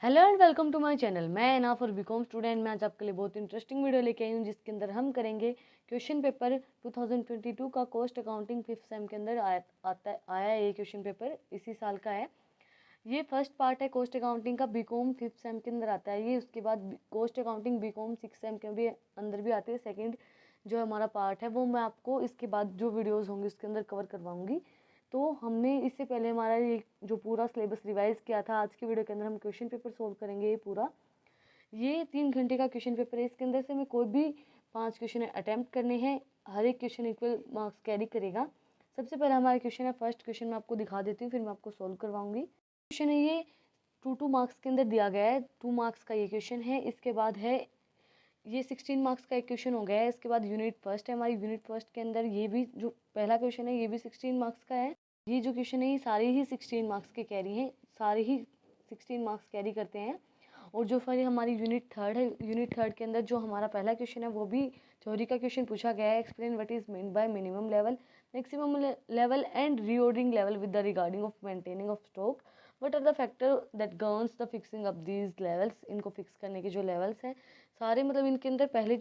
Hello and welcome to my channel. मैं एनाफ और बीकॉम स्टूडेंट। मैं आज आपके लिए बहुत इंटरेस्टिंग वीडियो लेके आई हूँ जिसके अंदर हम करेंगे क्वेश्चन पेपर 2022 का कॉस्ट अकाउंटिंग फिफ्थ सेम के अंदर आया है। ये क्वेश्चन पेपर इसी साल का है। ये फर्स्ट पार्ट है कॉस्ट अकाउंटिंग का, बीकॉम फिफ्थ सेम के अंदर आता है ये। उसके बाद cost accounting BCom six sem के भी अंदर भी आती है। सेकेंड जो हमारा पार्ट है वो मैं आपको इसके बाद जो वीडियोज़ होंगी उसके अंदर कवर करवाऊँगी। तो हमने इससे पहले हमारा ये जो पूरा सिलेबस रिवाइज किया था, आज की वीडियो के अंदर हम क्वेश्चन पेपर सोल्व करेंगे। ये पूरा ये 3 घंटे का क्वेश्चन पेपर है। इसके अंदर से मैं कोई भी 5 क्वेश्चन अटैम्प्ट करने हैं। हर एक क्वेश्चन इक्वल मार्क्स कैरी करेगा। सबसे पहले हमारा क्वेश्चन है, फर्स्ट क्वेश्चन मैं आपको दिखा देती हूँ, फिर मैं आपको सोल्व करवाऊंगी। क्वेश्चन है ये 2 मार्क्स के अंदर दिया गया है। 2 मार्क्स का ये क्वेश्चन है। इसके बाद है ये 16 मार्क्स का एक क्वेश्चन हो गया है। इसके बाद यूनिट फर्स्ट है हमारी। यूनिट फर्स्ट के अंदर ये भी जो पहला क्वेश्चन है ये भी 16 मार्क्स का है। ये जो क्वेश्चन है ये सारे ही 16 मार्क्स के कैरी हैं, सारे ही 16 मार्क्स कैरी करते हैं। और जो फिर हमारी यूनिट थर्ड है, यूनिट थर्ड के अंदर जो हमारा पहला क्वेश्चन है वो भी थ्योरी का क्वेश्चन पूछा गया है। Explain what is mean by minimum level, maximum level and reordering level with the regarding of maintaining of stock, what are the factor that governs the fixing of these levels. इनको fix करने के जो levels हैं सारे, मतलब इनके अंदर पहले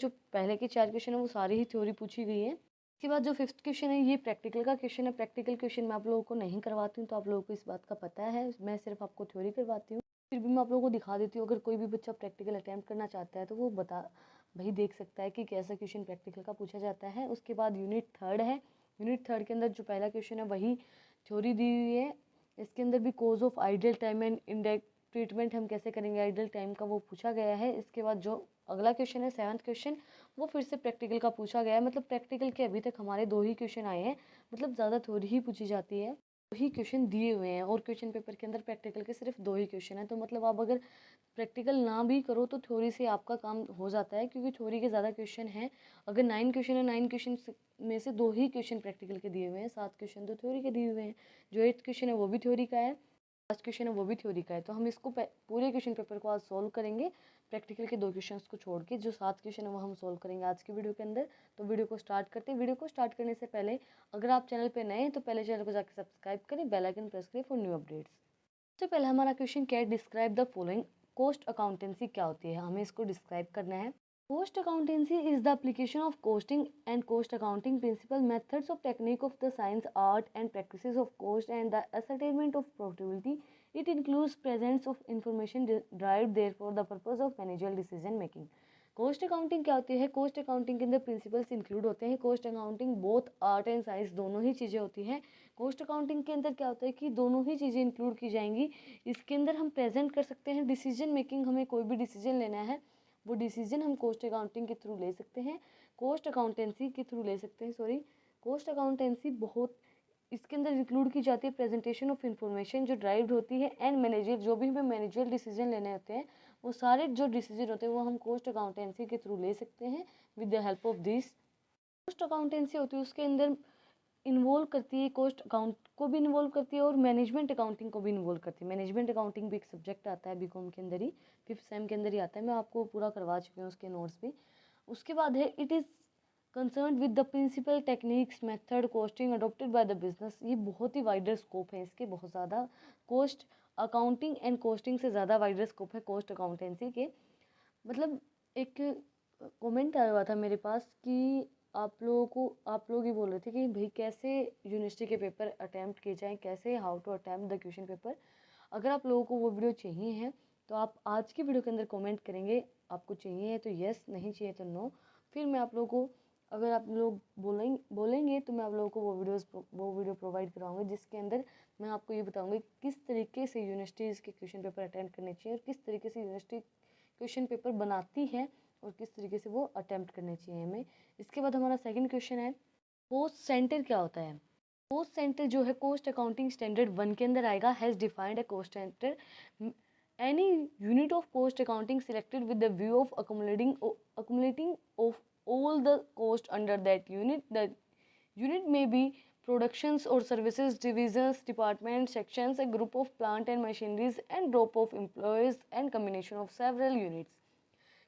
के 4 क्वेश्चन है वो सारी ही थ्योरी पूछी गई है। इसके बाद जो फिफ्थ क्वेश्चन है ये प्रैक्टिकल का क्वेश्चन है। प्रैक्टिकल क्वेश्चन मैं आप लोगों को नहीं करवाती हूँ, तो आप लोगों को इस बात का पता है। मैं सिर्फ आपको थ्योरी करवाती हूँ। फिर भी मैं आप लोगों को दिखा देती हूँ, अगर कोई भी बच्चा प्रैक्टिकल अटैम्प्ट करना चाहता है तो वो भाई देख सकता है कि कैसा क्वेश्चन प्रैक्टिकल का पूछा जाता है। उसके बाद यूनिट थर्ड है। यूनिट थर्ड के अंदर जो पहला क्वेश्चन है वही थ्योरी दी हुई है। इसके अंदर भी cause of ideal time and index treatment हम कैसे करेंगे आइडियल टाइम का वो पूछा गया है। इसके बाद जो अगला क्वेश्चन है सेवन्थ क्वेश्चन, वो फिर से प्रैक्टिकल का पूछा गया है। मतलब प्रैक्टिकल के अभी तक हमारे 2 ही क्वेश्चन आए हैं, मतलब ज़्यादा थ्योरी ही पूछी जाती है। 2 ही क्वेश्चन दिए हुए हैं और क्वेश्चन पेपर के अंदर प्रैक्टिकल के सिर्फ 2 ही क्वेश्चन हैं। तो मतलब आप अगर प्रैक्टिकल ना भी करो तो थ्योरी से आपका काम हो जाता है, क्योंकि थ्योरी के ज़्यादा क्वेश्चन हैं। अगर 9 क्वेश्चन है, 9 क्वेश्चन में से 2 ही क्वेश्चन प्रैक्टिकल के दिए हुए हैं, 7 क्वेश्चन तो थ्योरी के दिए हुए हैं। जो 8th क्वेश्चन है वो भी थ्योरी का है, लास्ट क्वेश्चन है वो भी थ्योरी का है। तो हम इसको पूरे क्वेश्चन पेपर को आज सोल्व करेंगे, प्रैक्टिकल के 2 क्वेश्चंस को छोड़ के। जो 7 क्वेश्चन है वो हम सोल्व करेंगे आज की वीडियो के अंदर। तो वीडियो को स्टार्ट करते हैं। वीडियो को स्टार्ट करने से पहले अगर आप चैनल पे नए हैं तो पहले चैनल को जाकर सब्सक्राइब करें, बेल आइकन प्रेस करें फॉर न्यू अपडेट्स। सबसे पहले हमारा क्वेश्चन क्या है, describe the following. Cost accountancy क्या होती है, हमें इसको डिस्क्राइब करना है। Cost accountancy is the application of costing and cost accounting principle methods of technique of the science art and practices of cost and the ascertainment of profitability. It includes presence of information derived therefore the purpose of managerial decision making. Cost accounting क्या होती है? Cost accounting के अंदर principles include होते हैं। Cost accounting both art and science दोनों ही चीज़ें होती हैं। कॉस्ट अकाउंटिंग के अंदर क्या होता है कि दोनों ही चीज़ें इंक्लूड की जाएंगी। इसके अंदर हम प्रेजेंट कर सकते हैं डिसीजन मेकिंग। हमें कोई भी डिसीजन लेना है वो डिसीजन हम कॉस्ट अकाउंटिंग के थ्रू ले सकते हैं, कॉस्ट अकाउंटेंसी के थ्रू ले सकते हैं, सॉरी। कॉस्ट अकाउंटेंसी बहुत इसके अंदर इंक्लूड की जाती है प्रेजेंटेशन ऑफ इंफॉर्मेशन जो ड्राइव्ड होती है एंड मैनेजर, जो भी हमें मैनेजरियल डिसीजन लेने होते हैं वो सारे जो डिसीजन होते हैं वो हम कॉस्ट अकाउंटेंसी के थ्रू ले सकते हैं with the help of this. Cost accountancy होती है उसके अंदर इन्वॉल्व करती है, कॉस्ट अकाउंट को भी इन्वॉल्व करती है और मैनेजमेंट अकाउंटिंग को भी इन्वॉल्व करती है। मैनेजमेंट अकाउंटिंग भी एक सब्जेक्ट आता है बीकॉम के अंदर ही, फिफ्थ सेम के अंदर ही आता है। मैं आपको पूरा करवा चुकी हूँ उसके नोट्स भी। उसके बाद है it is concern with the principal techniques method costing adopted by the business. ये बहुत ही वाइडर स्कोप है इसके, बहुत ज़्यादा। कॉस्ट अकाउंटिंग एंड कॉस्टिंग से ज़्यादा वाइडर स्कोप है कॉस्ट अकाउंटेंसी के। मतलब एक कमेंट आया हुआ था मेरे पास कि आप लोग ही बोल रहे थे कि भाई कैसे यूनिवर्सिटी के पेपर अटैम्प्ट किए जाएँ, कैसे how to attempt the question paper. अगर आप लोगों को वो वीडियो चाहिए है तो आप आज की वीडियो के अंदर कमेंट करेंगे, आपको चाहिए है तो यस, नहीं चाहिए तो नो। फिर मैं आप लोगों को, अगर आप लोग बोलेंगे तो मैं आप लोगों को वो वीडियो प्रोवाइड कराऊंगी जिसके अंदर मैं आपको ये बताऊंगी किस तरीके से यूनिवर्सिटीज़ के क्वेश्चन पेपर अटेम्प्ट करने चाहिए और किस तरीके से यूनिवर्सिटी क्वेश्चन पेपर बनाती है और किस तरीके से वो अटेम्प्ट करने चाहिए हमें। इसके बाद हमारा सेकंड क्वेश्चन है, कॉस्ट सेंटर क्या होता है। कॉस्ट सेंटर जो है कॉस्ट अकाउंटिंग स्टैंडर्ड 1 के अंदर आएगा। Has defined a cost centre any unit of cost accounting selected with the view of accumulating of all the cost under that unit. The unit may be productions or services divisions, departments, sections, a group of plant and machineries and group of employees and combination of several units.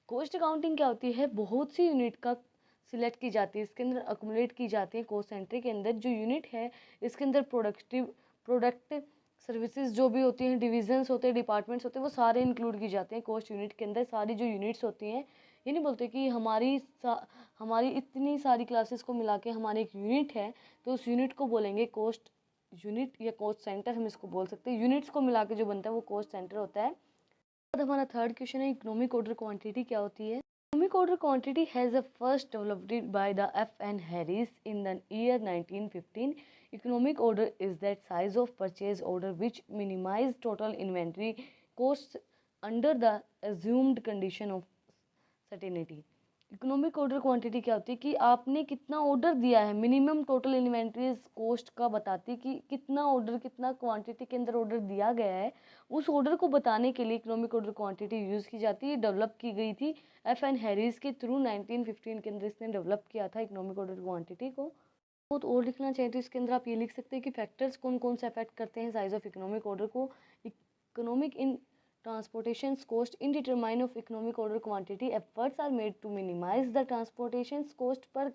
Cost accounting क्या होती है, बहुत सी unit का select की जाती है, इसके अंदर अकुमुलेट की जाती है। कॉस्ट सेंटर के अंदर जो यूनिट है इसके अंदर प्रोडक्ट सर्विसेज जो भी होती हैं, डिविजन्स होते हैं, डिपार्टमेंट्स होते हैं, वो सारे इंक्लूड की जाते हैं कॉस्ट यूनिट के अंदर। सारी जो यूनिट्स होती हैं, ये नहीं बोलते कि हमारी इतनी सारी क्लासेस को मिला के हमारी एक यूनिट है, तो उस यूनिट को बोलेंगे कॉस्ट यूनिट या कॉस्ट सेंटर, हम इसको बोल सकते हैं। यूनिट्स को मिला के जो बनता है वो कॉस्ट सेंटर होता है। बाद हमारा थर्ड क्वेश्चन है, इकोनॉमिक ऑर्डर क्वांटिटी क्या होती है। Economic order quantity has a first developed by the F.N. Harris in the year 1915. Economic order is that size of purchase order which minimize total inventory costs under the assumed condition of certainty. Economic order quantity क्या होती है कि आपने कितना order दिया है, minimum total inventories cost का बताती है कि कितना ऑर्डर, कितना क्वांटिटी के अंदर ऑर्डर दिया गया है। उस ऑर्डर को बताने के लिए इकोनॉमिक ऑर्डर क्वांटिटी यूज़ की जाती है। डेवलप की गई थी F.N. हैरिस के थ्रू 1915 के अंदर इसने डेवलप किया था इकोनॉमिक ऑर्डर क्वांटिटी को। बहुत और लिखना चाहिए तो इसके अंदर आप ये लिख सकते हैं कि फैक्टर्स कौन कौन से अफेक्ट करते हैं साइज ऑफ इकोनॉमिक ऑर्डर को। Economic in transportation cost in determine of economic order quantity, efforts are made to minimize the transportation cost per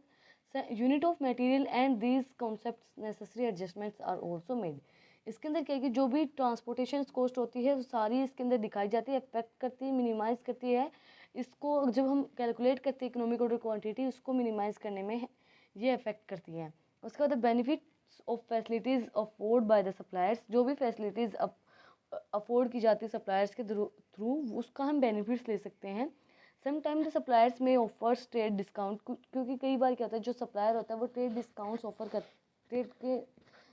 unit of material and these concepts necessary adjustments are also made. इसके अंदर क्या है कि जो भी transportation cost होती है वो सारी इसके अंदर दिखाई जाती है, अफेक्ट करती है, मिनिमाइज करती है। इसको जब हम कैलकुलेट करते हैं इकोनॉमिक ऑर्डर क्वांटिटी, उसको मिनिमाइज करने में ये अफेक्ट करती है। उसके बाद benefits of facilities afford by the suppliers, जो भी फैसिलिटीज अफोर्ड की जाती है सप्लायर्स के थ्रू उसका हम बेनिफिट्स ले सकते हैं। समटाइम द सप्लायर्स में ऑफर्स ट्रेड डिस्काउंट, क्योंकि कई बार क्या होता है जो सप्लायर होता है वो ट्रेड डिस्काउंट्स ऑफर कर, ट्रेड के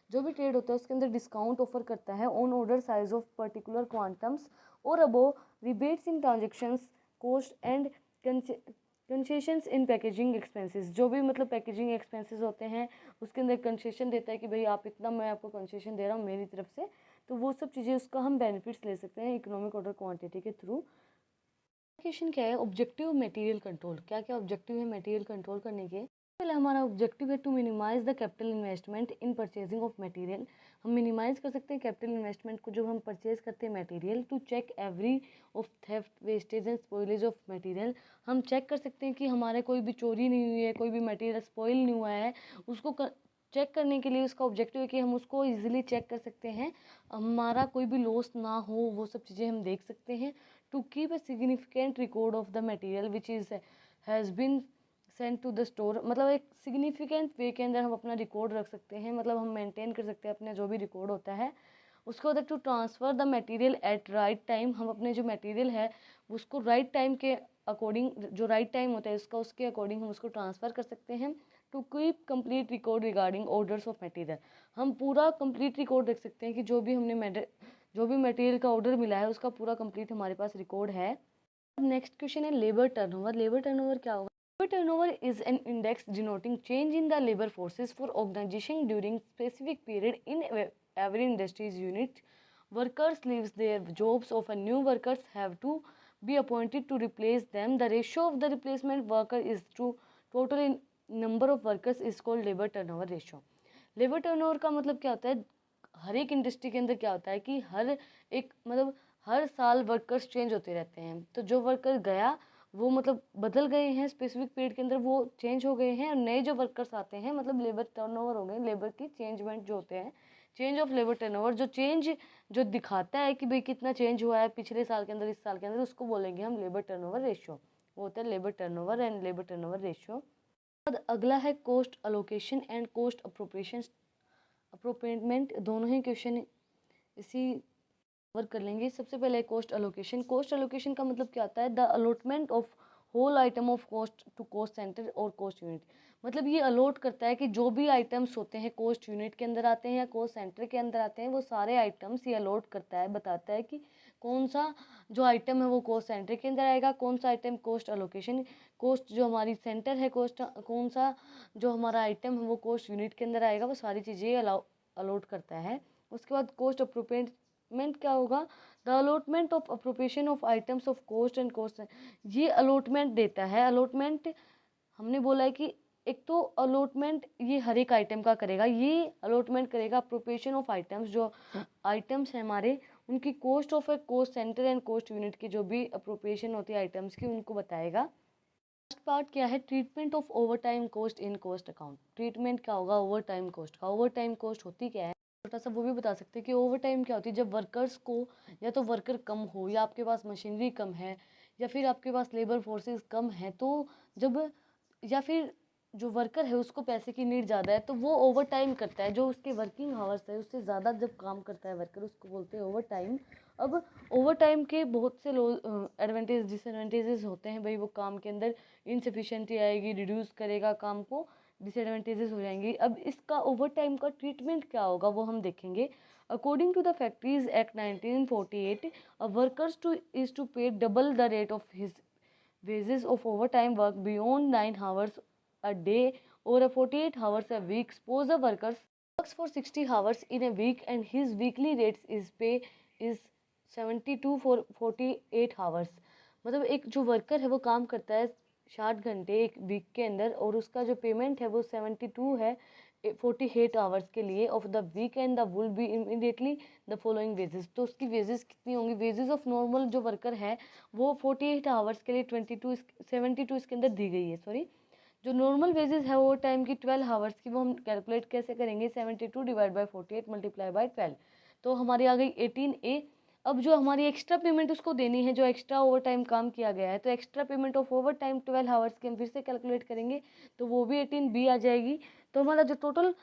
जो भी ट्रेड होता है उसके अंदर डिस्काउंट ऑफर करता है on order size of particular quantums और अबो rebates in transactions cost and concessions in packaging expenses. जो भी मतलब पैकेजिंग एक्सपेंसेस होते हैं उसके अंदर कंसेशन देता है कि भाई आप इतना, मैं आपको कंसेशन दे रहा हूँ मेरी तरफ से, तो वो सब चीज़ें उसका हम बेनिफिट्स ले सकते हैं इकोनॉमिक ऑर्डर क्वांटिटी के थ्रू। क्वेश्चन क्या है, ऑब्जेक्टिव मटेरियल कंट्रोल। क्या क्या ऑब्जेक्टिव है मटेरियल कंट्रोल करने के। पहले हमारा ऑब्जेक्टिव है to minimize the capital investment in purchasing of material. हम मिनिमाइज कर सकते हैं कैपिटल इन्वेस्टमेंट को जब हम परचेज करते हैं material. To check every of theft wastage and spoilage of material, हम चेक कर सकते हैं कि हमारे कोई भी चोरी नहीं हुई है, कोई भी मटेरियल स्पॉइल नहीं हुआ है। उसको चेक करने के लिए उसका ऑब्जेक्टिव है कि हम उसको इजीली चेक कर सकते हैं, हमारा कोई भी लॉस ना हो, वो सब चीज़ें हम देख सकते हैं। To keep a significant record of the material which is has been send to the store, मतलब एक सिग्निफिकेंट वे के अंदर हम अपना रिकॉर्ड रख सकते हैं, मतलब हम मेंटेन कर सकते हैं अपना जो भी रिकॉर्ड होता है। उसके बाद to transfer the material at right time, हम अपने जो मटेरियल है उसको राइट टाइम के अकॉर्डिंग, जो राइट टाइम होता है उसका, उसके अकॉर्डिंग हम उसको ट्रांसफ़र कर सकते हैं। To keep complete record regarding orders of material, हम पूरा कंप्लीट रिकॉर्ड रख सकते हैं कि जो भी मटेरियल का ऑर्डर मिला है उसका पूरा कंप्लीट हमारे पास रिकॉर्ड है। नेक्स्ट क्वेश्चन है लेबर टर्नओवर। लेबर टर्नओवर क्या होगा। Labour turnover is an index denoting change in the labour forces for organisation during specific period in every industries unit. Workers leaves their jobs of a new workers have to be appointed to replace them. The ratio of the replacement worker is to total in number of workers is called labor turnover ratio. Labour turnover का मतलब क्या होता है, हर एक industry के अंदर क्या होता है कि हर एक मतलब हर साल वर्कर्स चेंज होते रहते हैं। तो जो वर्कर गया वो मतलब बदल गए हैं स्पेसिफिक पीरियड के अंदर, वो चेंज हो गए हैं और नए जो वर्कर्स आते हैं मतलब लेबर टर्नओवर हो गए, लेबर की चेंजमेंट जो होते हैं, चेंज ऑफ लेबर टर्नओवर, जो चेंज जो दिखाता है कि भाई कितना चेंज हुआ है पिछले साल के अंदर इस साल के अंदर, उसको बोलेंगे हम लेबर टर्नओवर रेशियो। वो होता है labour turnover and labour turnover ratio. अगला है cost allocation and cost appropriation apportionment, दोनों ही क्वेश्चन इसी कवर कर लेंगे। सबसे पहले कॉस्ट अलोकेशन। कॉस्ट अलोकेशन का मतलब क्या होता है, the allotment of whole item of cost to cost centre और कॉस्ट यूनिट। मतलब ये अलॉट करता है कि जो भी आइटम्स होते हैं कॉस्ट यूनिट के अंदर आते हैं या कॉस्ट सेंटर के अंदर आते हैं, वो सारे आइटम्स ये अलॉट करता है, बताता है कि कौन सा जो आइटम है वो कॉस्ट सेंटर के अंदर आएगा, कौन सा आइटम कॉस्ट अलोकेशन, कॉस्ट जो हमारी सेंटर है कॉस्ट, कौन सा जो हमारा आइटम है वो कॉस्ट यूनिट के अंदर आएगा, वो सारी चीज़ें अलॉट करता है। उसके बाद कोस्ट अप्रोप्रिएटमेंट क्या होगा, the allotment of appropriation of items of cost and cost. ये अलॉटमेंट देता है। अलॉटमेंट हमने बोला है कि एक तो अलॉटमेंट ये हर एक आइटम का करेगा, ये अलॉटमेंट करेगा अप्रोप्रिएशन ऑफ आइटम्स, जो आइटम्स हैं हमारे उनकी cost of A cost centre and cost unit की जो भी अप्रोप्रिएशन होती है आइटम्स की उनको बताएगा। लास्ट पार्ट क्या है, treatment of over time cost in cost account. Treatment क्या होगा ओवर टाइम कॉस्ट का। ओवर टाइम कॉस्ट होती क्या है, छोटा सा वो भी बता सकते हैं कि ओवर टाइम क्या होती है जब वर्कर्स को, या तो वर्कर कम हो, या आपके पास मशीनरी कम है, या फिर आपके पास लेबर फोर्सेस कम है, तो जब, या फिर जो वर्कर है उसको पैसे की नीड ज़्यादा है तो वो ओवर टाइम करता है, जो उसके वर्किंग आवर्स है उससे ज़्यादा जब काम करता है वर्कर, उसको बोलते हैं ओवर टाइम। अब ओवर टाइम के बहुत से एडवांटेज डिसएडवांटेजेस होते हैं भाई, वो काम के अंदर इनसफिशेंटी आएगी, रिड्यूस करेगा काम को, डिसएडवांटेजेस हो जाएंगी। अब इसका ओवर टाइम का ट्रीटमेंट क्या होगा वो हम देखेंगे। According to the Factories Act 1948, a workers to is to pay double the rate of his wages of overtime work beyond 9 hours a day or a 48 hours a week. Suppose a worker works for 60 hours in a week and his weekly rates is pay is 72 for 48 hours. मतलब एक जो worker है वो काम करता है 60 घंटे एक वीक के अंदर, और उसका जो पेमेंट है वो 72 है 48 आवर्स के लिए of the week, and the will be immediately the following wages. तो उसकी वेजेस कितनी होंगी? वेजेस ऑफ नॉर्मल जो वर्कर है वो 48 आवर्स के लिए 72 इसके अंदर दी गई है, सॉरी। जो नॉर्मल वेजेस है वो टाइम की 12 आवर्स की, वो हम कैलकुलेट कैसे करेंगे? 72 डिवाइड बाई 48 मल्टीप्लाई बाई 12, तो हमारी आ गई 18A। अब जो हमारी एक्स्ट्रा पेमेंट उसको देनी है, जो एक्स्ट्रा ओवर टाइम काम किया गया है, तो extra payment of over time 12 hours की हम फिर से कैलकुलेट करेंगे, तो वो भी 18B आ जाएगी। तो हमारा जो टोटल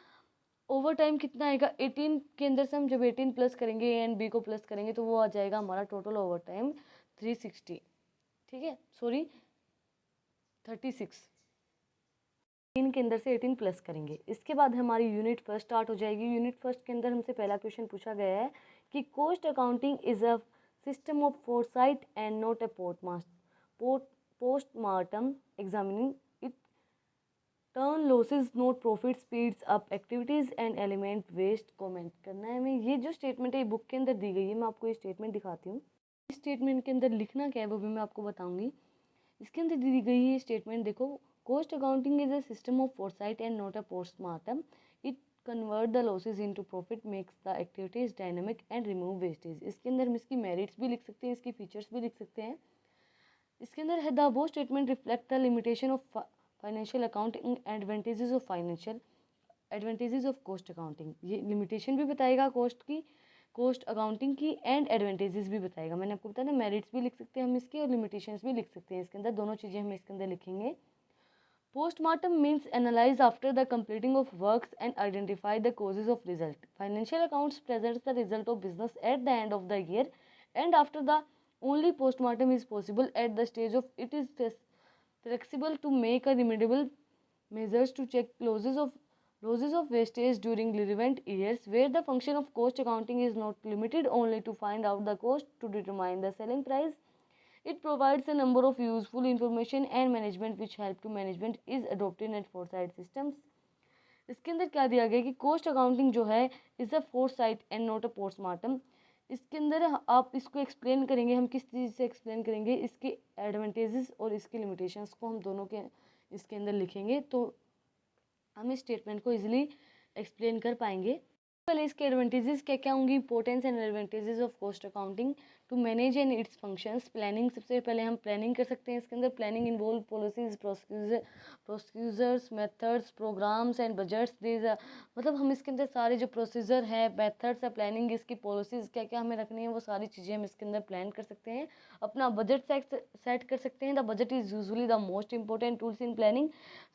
ओवर टाइम कितना आएगा 18 के अंदर से हम जब 18 प्लस करेंगे ए एंड बी को प्लस करेंगे तो वो आ जाएगा हमारा टोटल ओवर टाइम 360, ठीक है, सॉरी 36। 3 के अंदर से 18 प्लस करेंगे। इसके बाद हमारी यूनिट फर्स्ट स्टार्ट हो जाएगी। यूनिट फर्स्ट के अंदर हमसे पहला क्वेश्चन पूछा गया है कि cost accounting is a system of foresight and not a postmortem examining it turn losses note profit speeds up activities and element waste. Comment करना है हमें। ये जो स्टेटमेंट है बुक के अंदर दी गई है, मैं आपको ये स्टेटमेंट दिखाती हूँ। इस स्टेटमेंट के अंदर लिखना क्या है वो भी मैं आपको बताऊंगी। इसके अंदर दी गई है स्टेटमेंट, देखो, cost accounting is a system of foresight and not a postmortem. It convert the losses into profit, makes the activities dynamic and remove wastage. इसके अंदर हम इसकी मेरिट्स भी लिख सकते हैं, इसकी फीचर्स भी लिख सकते हैं। इसके अंदर है the above statement reflect the limitation of financial accounting, advantages of financial, advantages of cost accounting. ये लिमिटेशन भी बताएगा कॉस्ट की, कॉस्ट अकाउंटिंग की, एंड एडवांटेजेस भी बताएगा। मैंने आपको बताया ना, मेरिट्स भी लिख सकते हैं हम इसके और लिमिटेशंस भी लिख सकते हैं इसके अंदर, दोनों चीज़ें हम इसके अंदर लिखेंगे। Postmortem means analyse after the completing of works and identify the causes of result. Financial accounts presents the result of business at the end of the year and after the only postmortem is possible at the stage of it is flexible to make a remediable measures to check losses of wastage during relevant years, where the function of cost accounting is not limited only to find out the cost to determine the selling price. It provides a number of useful information and management which help to management is adopted at foresight systems. इसके अंदर क्या दिया गया कि coast accounting जो है is a foresight and not a postmortem. इसके अंदर आप इसको एक्सप्लेन करेंगे, हम किस चीज़ से एक्सप्लेन करेंगे? इसके एडवांटेजेस और इसकी लिमिटेशंस को हम दोनों के इसके अंदर लिखेंगे, तो हम इस स्टेटमेंट को इजीली एक्सप्लेन कर पाएंगे। पहले इसके एडवांटेजेस क्या क्या होंगी? Importance and advantages of cost accounting to manage and its functions. Planning, सबसे पहले हम प्लानिंग कर सकते हैं इसके अंदर। Planning involve policies, procedures, methods, programmes and budgets. These मतलब हम इसके अंदर सारे जो प्रोसीजर है, मेथड्स है, प्लानिंग, इसकी पॉलिसीज क्या क्या हमें रखनी है, वो सारी चीज़ें हम इसके अंदर प्लान कर सकते हैं। अपना बजट सेट कर सकते हैं। The budget is usually the most important tools in planning.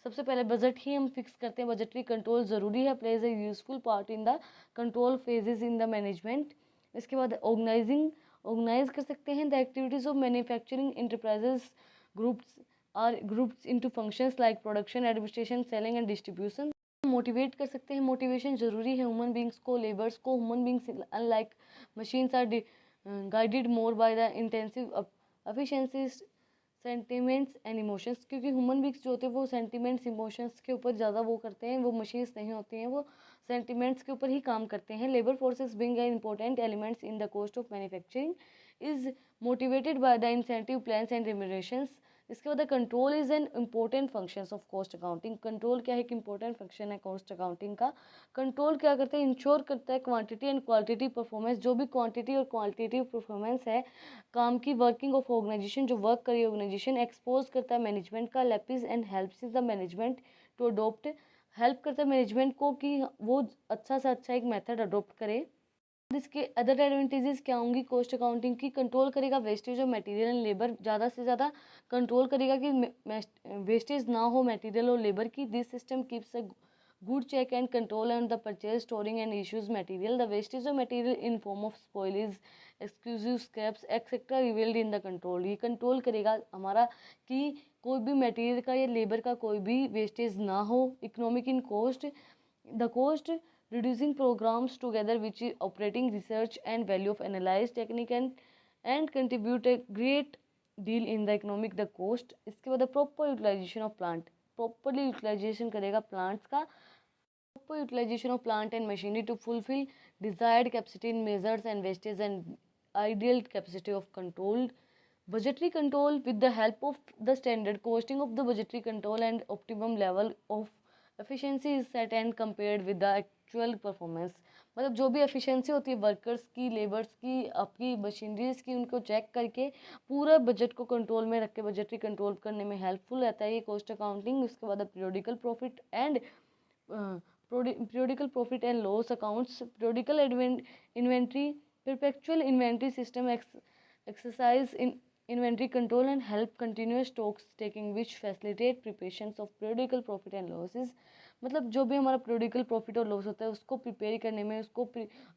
सबसे पहले बजट ही हम फिक्स करते हैं। बजटरी कंट्रोल ज़रूरी है, plays a useful part in the control phases in the management. इसके बाद ऑर्गेनाइज कर सकते हैं। The activities of manufacturing enterprises groups into functions like production, administration, selling and distribution. Motivate कर सकते हैं। मोटिवेशन जरूरी है ह्यूमन बींग्स को, लेबर्स को। Human beings unlike machines are guided more by the intensive efficiencies, sentiments and emotions. क्योंकि human beings जो होते हैं वो सेंटिमेंट्स, इमोशंस के ऊपर ज़्यादा वो करते हैं, वो मशीन्स नहीं होती हैं, वो सेंटिमेंट्स के ऊपर ही काम करते हैं। Labour forces being an important elements in the cost of manufacturing is motivated by the incentive plans and remunerations. इसके बाद control is an important function of cost accounting. Control क्या है? एक इंपॉर्टेंट फंक्शन है कॉस्ट अकाउंटिंग का। Control क्या करता है? इंश्योर करता है क्वांटिटी एंड क्वालिटी परफॉर्मेंस। जो भी क्वांटिटी और क्वालिटेटिव परफॉर्मेंस है काम की, वर्किंग ऑफ ऑर्गेनाइजेशन, जो वर्क करी ऑर्गेनाइजेशन, एक्सपोज करता है मैनेजमेंट का। Lapses and helps the management to adopt help करता है मैनेजमेंट को कि वो अच्छा से अच्छा एक मेथड अडोप्ट करे। इसके अदर एडवांटेजेस क्या होंगी कॉस्ट अकाउंटिंग की? कंट्रोल करेगा wastage of material and labour, ज़्यादा से ज़्यादा कंट्रोल करेगा कि वेस्टेज ना हो मटेरियल और लेबर की। This system keeps a good check and control on the purchase, storing and issues material. The wastage of material in form of spoilage, exclusive scraps etcetera revealed in the control. ये control करेगा हमारा कि कोई भी material का या labour का कोई भी वेस्टेज ना हो। Economic in cost, the cost reducing programs together which is operating research and value of analyzed technique and contribute a great deal in the economic the cost। इसके बाद proper utilization of plant, properly utilization करेगा plants का, proper utilization of plant and machinery to fulfill desired capacity in measures and wastage and ideal capacity of controlled budgetary control with the help of the standard costing of the budgetary control and optimum level of efficiency is set and compared with the actual performance। मतलब जो भी efficiency होती है workers की, labours की, आपकी machineries की, उनको चेक करके पूरा बजट को कंट्रोल में रख के बजटरी कंट्रोल करने में हेल्पफुल रहता है ये कॉस्ट अकाउंटिंग। उसके बाद periodical profit and periodical profit and loss accounts, periodical inventory, perpetual inventory system exercise in inventory control and help continuous stocks taking which facilitate preparations of periodical profit and losses। मतलब जो भी हमारा periodical profit और loss होता है उसको prepare करने में, उसको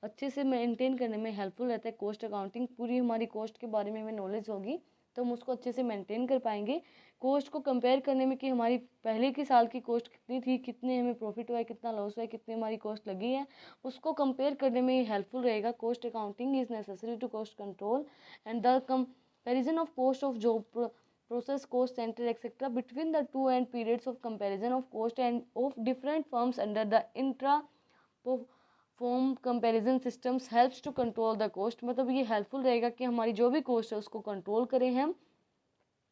अच्छे से मेंटेन करने में हेल्पफुल रहता है कॉस्ट अकाउंटिंग। पूरी हमारी कॉस्ट के बारे में हमें नॉलेज होगी तो हम उसको अच्छे से मेंटेन कर पाएंगे। कॉस्ट को कंपेयर करने में कि हमारी पहले की साल की कॉस्ट कितनी थी, कितने हमें प्रॉफिट हुआ है, कितना लॉस हुआ है, कितनी हमारी कॉस्ट लगी है, उसको कंपेयर करने में ये हेल्पफुल रहेगा। Cost accounting is necessary to cost control and the comparison of cost of job process cost center etc between the two and periods of comparison of cost and of different firms under the intra form comparison systems helps to control the cost. मतलब ये helpful रहेगा कि हमारी जो भी cost है उसको control करें हम।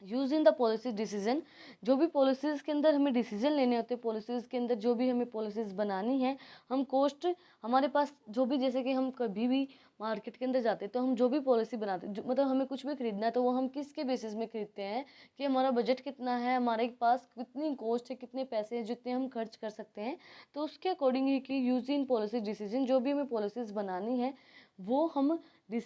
Use in the policy decision, जो भी पॉलिसीज के अंदर हमें डिसीजन लेने होते हैं, पॉलिसीज के अंदर जो भी हमें पॉलिसीज बनानी है, हम कॉस्ट हमारे पास जो भी, जैसे कि हम कभी भी मार्केट के अंदर जाते हैं तो हम जो भी पॉलिसी बनाते हैं, मतलब हमें कुछ भी खरीदना है तो वो हम किसके बेसिस में खरीदते हैं कि हमारा बजट कितना है, हमारे पास कितनी कॉस्ट है, कितने पैसे हैं जितने हम खर्च कर सकते हैं। तो उसके अकॉर्डिंग ही कि यूज इन पॉलिसी डिसीजन, जो भी हमें पॉलिसीज बनानी है वो हम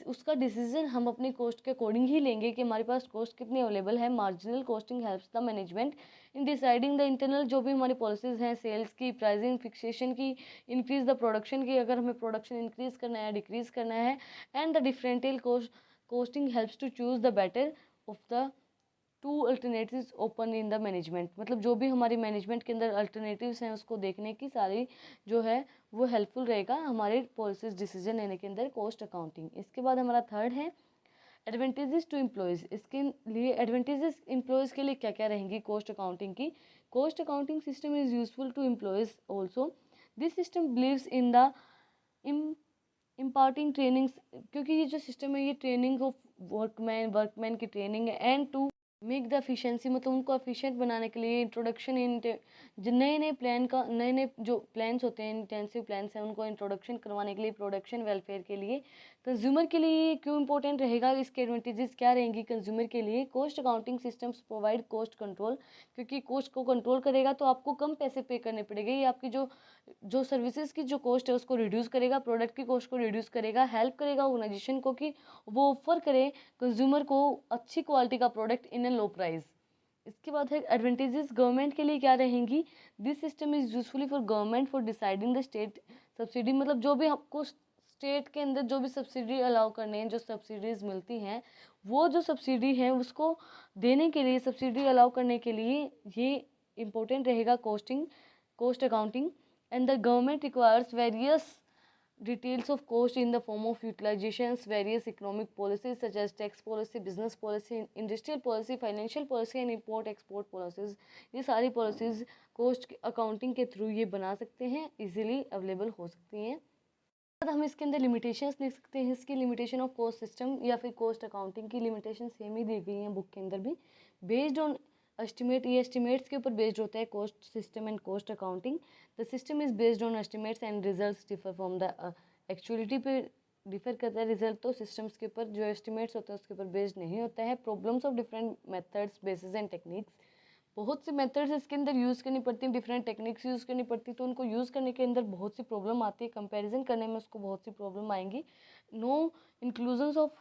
उसका डिसीजन हम अपनी कॉस्ट के अकॉर्डिंग ही लेंगे कि हमारे पास कॉस्ट कितनी अवेलेबल है। Marginal costing helps the management in deciding the internal, जो भी हमारी पॉलिसीज हैं सेल्स की, प्राइसिंग, फिक्सेशन की, इंक्रीज द प्रोडक्शन की, अगर हमें प्रोडक्शन इंक्रीज करना है, डिक्रीज करना है। And the differential costing helps to choose the better of the two alternatives open in the management. मतलब जो भी हमारी मैनेजमेंट के अंदर अल्टरनेटिव्स हैं उसको देखने की सारी जो है वो हेल्पफुल रहेगा हमारे पॉलिसीज डिसीजन लेने के अंदर कॉस्ट अकाउंटिंग। इसके बाद हमारा थर्ड है एडवांटेजेस टू एम्प्लॉयज़। इसके लिए एडवांटेजेस एम्प्लॉयज़ के लिए क्या क्या रहेंगी कॉस्ट अकाउंटिंग की? Cost accounting system is useful to employees also. This system believes in the imparting trainings, क्योंकि ये जो सिस्टम है ये ट्रेनिंग ऑफ वर्कमैन की ट्रेनिंग है। And to make the efficiency, मतलब उनको एफिशिएंट बनाने के लिए इंट्रोडक्शन इन जो नए नए प्लान का, नए नए जो प्लान्स होते हैं, इंटेंसिव प्लान्स हैं, उनको इंट्रोडक्शन करवाने के लिए, प्रोडक्शन वेलफेयर के लिए। कंज्यूमर के लिए क्यों इंपॉर्टेंट रहेगा, इसके एडवांटेजेस क्या रहेंगी कंज्यूमर के लिए? Cost accounting systems provide cost control, क्योंकि कॉस्ट को कंट्रोल करेगा तो आपको कम पैसे पे करने पड़ेंगे। ये आपकी जो जो सर्विसेज की जो कॉस्ट है उसको रिड्यूस करेगा, प्रोडक्ट की कॉस्ट को रिड्यूस करेगा, हेल्प करेगा ऑर्गेनाइजेशन को कि वो ऑफर करे कंज्यूमर को अच्छी क्वालिटी का product in A low price. इसके बाद है एडवांटेजेस गवर्नमेंट के लिए क्या रहेंगी? This system is usefully for government for deciding the state subsidy, मतलब जो भी आपको स्टेट के अंदर जो भी सब्सिडी अलाउ करने हैं, जो सब्सिडीज मिलती हैं, वो जो सब्सिडी है उसको देने के लिए, सब्सिडी अलाउ करने के लिए ये इम्पोर्टेंट रहेगा cost accounting. And the government requires various details of cost in the form of utilizations, various economic policies such as tax policy, business policy, industrial policy, financial policy and import export policies। ये सारी policies cost accounting के through ये बना सकते हैं, easily available हो सकती हैं। बाद हम इसके अंदर लिमिटेशंस लिख सकते हैं। इसकी लिमिटेशन ऑफ कॉस्ट सिस्टम या फिर कॉस्ट अकाउंटिंग की लिमिटेशन सेम ही दी गई हैं बुक के अंदर भी। बेस्ड ऑन एस्टिमेट, ये एस्टिमेट्स के ऊपर बेस्ड होता है cost system and cost accounting. The system is based on estimates and results differ from the actuality पे डिफर करता है रिजल्ट तो सिस्टम्स के ऊपर, जो एस्टिमेट्स होता है उसके ऊपर बेस्ड नहीं होता है। Problems of different methods, basis and techniques, बहुत सी मेथड्स इसके अंदर यूज़ करनी पड़ती हैं, डिफरेंट टेक्निक्स यूज़ करनी पड़ती है, तो उनको यूज़ करने के अंदर बहुत सी प्रॉब्लम आती है, कंपैरिजन करने में उसको बहुत सी प्रॉब्लम आएंगी। No inclusions of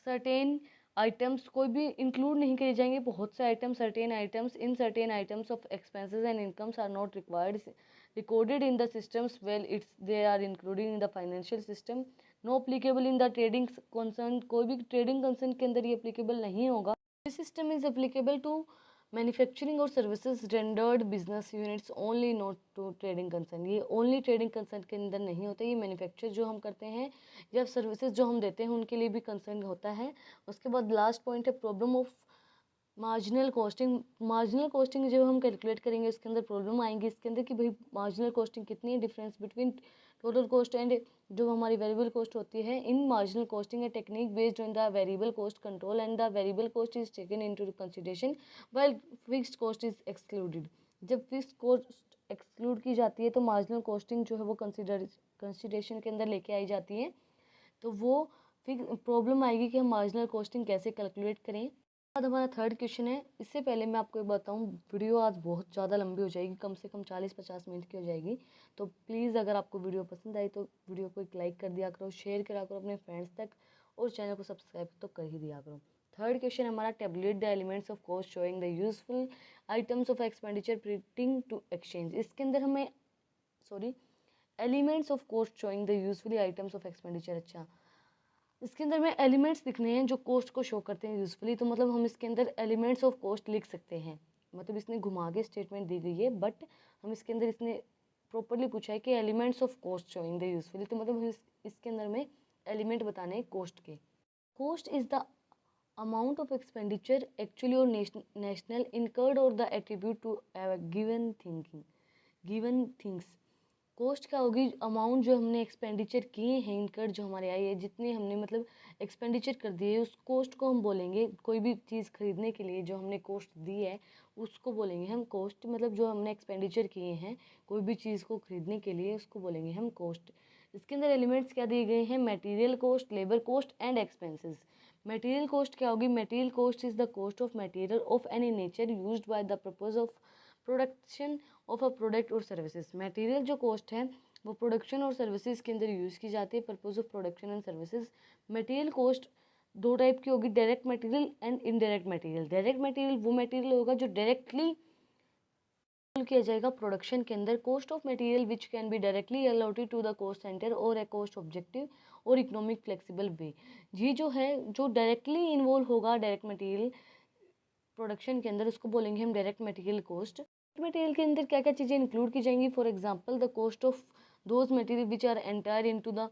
certain items, कोई भी इंक्लूड नहीं किए जाएंगे बहुत से items, certain items in certain items of expenses and incomes are not required recorded in the systems well it's they are included in the financial system, no applicable in the trading concern, कोई भी trading concern के अंदर ये applicable नहीं होगा। this system is applicable to manufacturing और services rendered business units only, not to trading concern. ये only trading concern के अंदर नहीं होता, ये मैन्युफैक्चर जो हम करते हैं या सर्विसेज जो हम देते हैं उनके लिए भी कंसर्न होता है। उसके बाद लास्ट पॉइंट है problem of marginal costing. Marginal costing जो हम कैलकुलेट करेंगे उसके अंदर प्रॉब्लम आएंगी इसके अंदर कि भाई मार्जिनल कॉस्टिंग कितनी है, difference between total cost and जो हमारी वेरिएबल कॉस्ट होती है। इन marginal costing a technique based on the variable cost control and the variable cost is taken into consideration while fixed cost is excluded. जब fixed cost exclude की जाती है तो marginal costing जो है वो कंसीडरेशन के अंदर लेके आई जाती है, तो वो फिर प्रॉब्लम आएगी कि हम मार्जिनल कॉस्टिंग कैसे कैलकुलेट करें। बाद हमारा थर्ड क्वेश्चन है। इससे पहले मैं आपको एक बताऊं, वीडियो आज बहुत ज़्यादा लंबी हो जाएगी, कम से कम 40-50 मिनट की हो जाएगी, तो प्लीज़ अगर आपको वीडियो पसंद आई तो वीडियो को एक लाइक कर दिया करो, शेयर करा करो अपने फ्रेंड्स तक, और चैनल को सब्सक्राइब तो कर ही दिया करो। थर्ड क्वेश्चन हमारा, tabulate the elements of cost showing the useful items of expenditure printing to exchange. इसके अंदर हमें elements of cost showing the usefully items of expenditure, अच्छा इसके अंदर में एलिमेंट्स दिखने हैं जो कोस्ट को शो करते हैं यूजफुली, तो मतलब हम इसके अंदर एलिमेंट्स ऑफ कोस्ट लिख सकते हैं। मतलब इसने घुमा के स्टेटमेंट दी गई है, बट हम इसके अंदर इसने प्रॉपरली पूछा है कि elements of cost showing the usefully, तो मतलब हम इसके अंदर में एलिमेंट बताने हैं कोस्ट के। Cost is the amount of expenditure actually or national incurred or the attribute to given things. Cost क्या होगी, अमाउंट जो हमने एक्सपेंडिचर किए हैं, इनकर्ड जो हमारे आई है, जितने हमने मतलब एक्सपेंडिचर कर दिए उस कॉस्ट को हम बोलेंगे। कोई भी चीज़ खरीदने के लिए जो हमने कॉस्ट दी है उसको बोलेंगे हम कॉस्ट, मतलब जो हमने एक्सपेंडिचर किए हैं कोई भी चीज़ को खरीदने के लिए उसको बोलेंगे हम कॉस्ट। इसके अंदर एलिमेंट्स क्या दिए गए हैं, material cost, labour cost and expenses. Material cost क्या होगी, material cost is the cost of material of any nature used by the purpose of production of a product और सर्विसेज। मटेरियल जो कॉस्ट है वो प्रोडक्शन और services के अंदर use की जाती है, purpose of production and services. Material cost दो टाइप की होगी, direct material and indirect material. Direct material वो मटेरियल होगा जो डायरेक्टली किया जाएगा प्रोडक्शन के अंदर। Cost of material which can be directly allotted to the cost centre or a cost objective or economic flexible way. ये जो है जो डायरेक्टली इन्वॉल्व होगा डायरेक्ट मटेरियल प्रोडक्शन के अंदर उसको बोलेंगे हम डायरेक्ट मटेरियल कॉस्ट। मटेरियल के अंदर क्या क्या चीज़ें इंक्लूड की जाएंगी, for example the cost of those material which are entire into the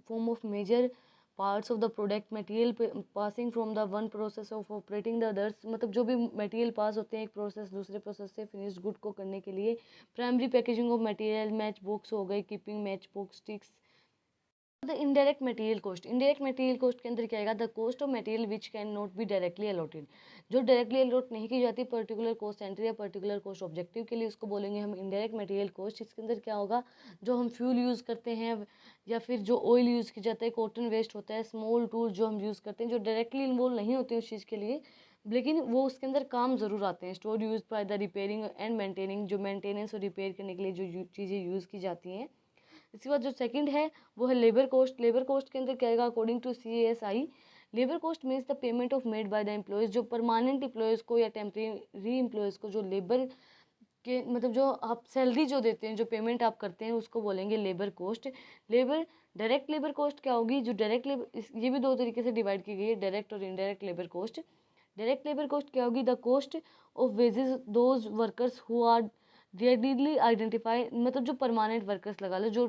form of major parts of the product material passing from the one process of operating the others. मतलब जो भी मटेरियल पास होते हैं एक process दूसरे process से finished good को करने के लिए। Primary packaging of material, match box हो गए, keeping match box sticks. The indirect material cost, indirect material cost के अंदर क्या आएगा, the cost of material which can not be directly allotted. जो डायरेक्टली अलॉट नहीं की जाती पर्टिकुलर कॉस्ट सेंटर या पर्टिकुलर कॉस्ट ऑब्जेक्टिव के लिए, उसको बोलेंगे हम इनडायरेक्ट मटेरियल कॉस्ट। इसके अंदर क्या होगा, जो हम फ्यूल यूज़ करते हैं या फिर जो ऑयल यूज़ किया जाता है, कॉटन वेस्ट होता है, स्मॉल टूल जो हम यूज़ करते हैं जो डायरेक्टली इन्वॉल्व नहीं होते उस चीज़ के लिए, लेकिन वो उसके अंदर काम ज़रूर आते हैं। Store use by the repairing and maintaining, जो मेंटेनेंस और रिपेयर करने के लिए जो चीज़ें यूज़ की जाती हैं। इसके बाद जो सेकंड है वो है लेबर कॉस्ट। लेबर कॉस्ट के अंदर क्या आएगा, according to CASI labour cost means the payment of made by the employees. जो परमानेंट एम्प्लॉयज़ को या टेम्परेरी एम्प्लॉयज़ को जो लेबर के मतलब जो आप सैलरी जो देते हैं, जो पेमेंट आप करते हैं उसको बोलेंगे labour cost. Labour direct labour cost क्या होगी, जो डायरेक्ट लेबर, ये भी दो तरीके से डिवाइड की गई है, डायरेक्ट और indirect labour cost. Direct labour cost क्या होगी, the cost of wages those workers who are readily identify, मतलब जो परमानेंट वर्कर्स लगा लो जो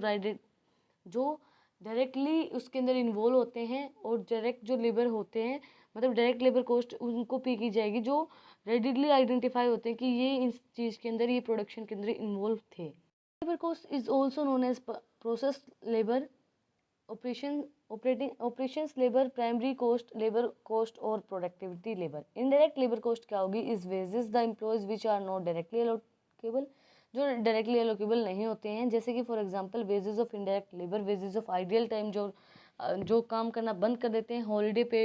डायरेक्टली उसके अंदर इन्वॉल्व होते हैं, और डायरेक्ट जो लेबर होते हैं मतलब डायरेक्ट लेबर कॉस्ट उनको पे की जाएगी जो रेडिली आइडेंटिफाई होते हैं कि ये इस चीज़ के अंदर, ये प्रोडक्शन के अंदर इन्वॉल्व थे। Labour cost is also known as process labour, operations labour, primary cost, labour cost और productivity labour. Indirect labour cost क्या होगी, is wages the employees which are not directly allocable, जो डायरेक्टली अलोकेबल नहीं होते हैं, जैसे कि for example wages of indirect labour, wages of ideal time जो जो काम करना बंद कर देते हैं, हॉलीडे पे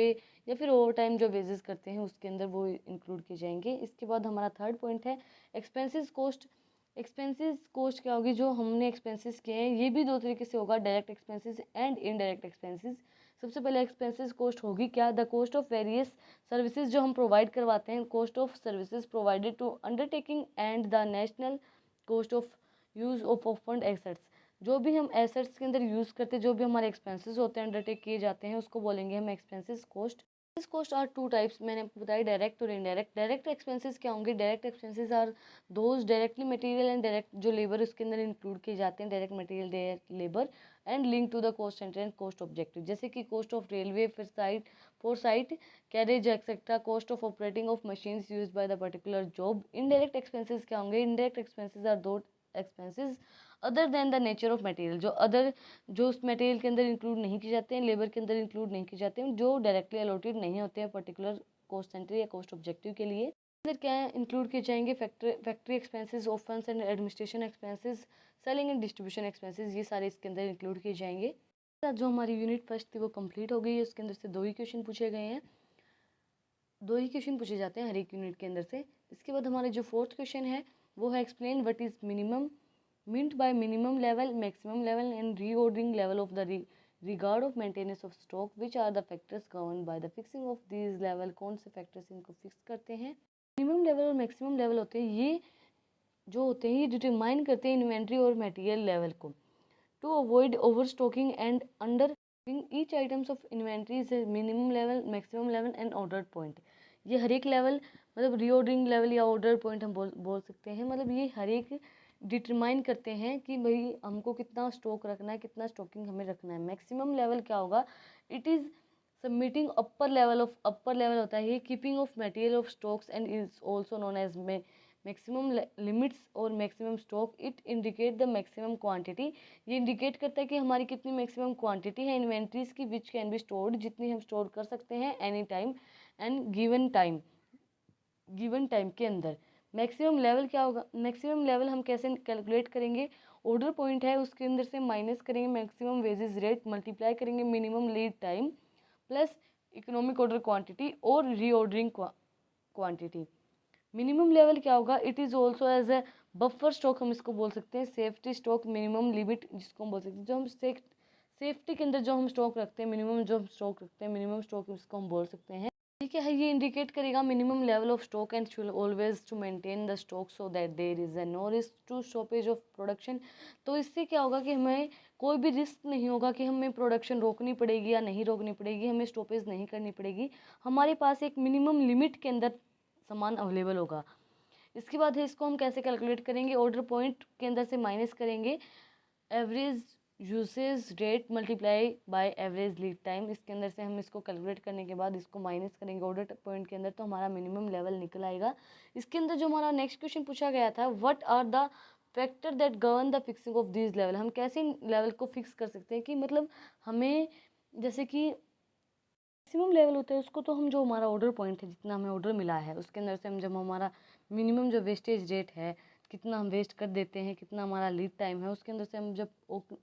या फिर ओवर टाइम जो वेजेस करते हैं उसके अंदर वो इंक्लूड किए जाएंगे। इसके बाद हमारा थर्ड पॉइंट है एक्सपेंसेस कोस्ट। एक्सपेंसेस कोस्ट क्या होगी, जो हमने एक्सपेंसेस किए हैं ये भी दो तरीके से होगा, direct expenses and indirect expenses. सबसे पहले एक्सपेंसेस कोस्ट होगी क्या, the cost of various services जो हम प्रोवाइड करवाते हैं, cost of services provided to undertaking and the national cost of use of fund assets. जो भी हम एसेट्स के अंदर यूज़ करते हैं, जो भी हमारे एक्सपेंसेस होते हैं, अंडरटेक किए जाते हैं, उसको बोलेंगे हम expenses cost. This cost are two types, मैंने आपको बताया डायरेक्ट और इनडायरेक्ट। डायरेक्ट एक्सपेंसेस क्या होंगे, direct expenses are those directly material and direct जो लेबर उसके अंदर इंक्लूड किए जाते हैं, direct material direct labour and link to the cost centre and cost objective, जैसे कि cost of railway for site carriage etcetera, cost of operating of machines use by the particular job. Indirect expenses क्या होंगे, indirect expenses are those expenses other than the nature of material, जो उस material के अंदर include नहीं किए जाते हैं, लेबर के अंदर इंक्लूड नहीं किए जाते हैं, जो डायरेक्टली अलॉटेड नहीं होते हैं पर्टिकुलर कॉस्ट सेंटर या कॉस्ट ऑब्जेक्टिव के लिए। अंदर क्या इंक्लूड किए जाएंगे, factory expenses, offence and administration expenses, selling and distribution expenses, ये सारे इसके अंदर इंक्लूड किए जाएंगे। जो हमारी यूनिट फर्स्ट थी वो कंप्लीट हो गई है, उसके अंदर से दो ही क्वेश्चन पूछे गए हैं, दो ही क्वेश्चन पूछे जाते हैं हर एक यूनिट के अंदर से। इसके बाद हमारे जो फोर्थ क्वेश्चन है वो है explain what is minimum meant by minimum level, maximum level and reordering level of the regard of maintenance of stock, which are the factors governed by the fixing of these level। कौन से factors इनको fix करते हैं, minimum level और maximum level होते हैं, ये जो होते हैं ये डिटरमाइन करते हैं इन्वेंट्री और मटेरियल लेवल को। To avoid over stocking and under each items of inventory is minimum level, maximum level and order point. ये हर एक लेवल मतलब रीऑर्डरिंग लेवल या ऑर्डर पॉइंट हम बोल सकते हैं, मतलब ये हर एक डिटरमाइन करते हैं कि भाई हमको कितना स्टॉक रखना है, कितना स्टॉकिंग हमें रखना है। मैक्सिमम लेवल क्या होगा, it is submitting upper level होता है ये keeping of material of stocks and is also known as maximum limits और maximum stock. It indicate the maximum quantity, ये इंडिकेट करता है कि हमारी कितनी मैक्सिमम क्वांटिटी है इन्वेंट्रीज की, विच कैन बी स्टोर्ड, जितनी हम स्टोर कर सकते हैं any time and given time के अंदर। मैक्सिमम लेवल क्या होगा, मैक्सिमम लेवल हम कैसे कैलकुलेट करेंगे, ऑर्डर पॉइंट है उसके अंदर से माइनस करेंगे मैक्सिमम वेजेस रेट, मल्टीप्लाई करेंगे minimum lead time plus economic order quantity और रीऑर्डरिंग क्वांटिटी। मिनिमम लेवल क्या होगा, it is also as a buffer stock, हम इसको बोल सकते हैं सेफ्टी स्टॉक, मिनिमम लिमिट जिसको हम बोल सकते हैं, जो हम सेफ्टी के अंदर जो हम स्टॉक रखते हैं, मिनिमम जो हम स्टॉक रखते हैं, मिनिमम स्टॉक इसको हम बोल सकते हैं। ठीक है, ये इंडिकेट करेगा minimum level of stock and should always to maintain the stock so that there is a no risk to stoppage of production. तो इससे क्या होगा कि हमें कोई भी रिस्क नहीं होगा कि हमें प्रोडक्शन रोकनी पड़ेगी या नहीं रोकनी पड़ेगी, हमें स्टॉपेज नहीं करनी पड़ेगी, हमारे पास एक मिनिमम लिमिट के अंदर सामान अवेलेबल होगा। इसके बाद है इसको हम कैसे कैलकुलेट करेंगे, ऑर्डर पॉइंट के अंदर से माइनस करेंगे average usage rate multiply by average lead time. इसके अंदर से हम इसको कैलकुलेट करने के बाद इसको माइनस करेंगे ऑर्डर पॉइंट के अंदर, तो हमारा मिनिमम लेवल निकल आएगा। इसके अंदर जो हमारा नेक्स्ट क्वेश्चन पूछा गया था, what are the factor that govern the fixing of this level, हम कैसे लेवल को फिक्स कर सकते हैं कि मतलब हमें जैसे कि मैक्सिमम लेवल होता है उसको तो हम जो हमारा ऑर्डर पॉइंट है, जितना हमें ऑर्डर मिला है उसके अंदर से हम जब हमारा मिनिमम जो वेस्टेज रेट है, कितना हम वेस्ट कर देते हैं, कितना हमारा लीड टाइम है, उसके अंदर से हम जब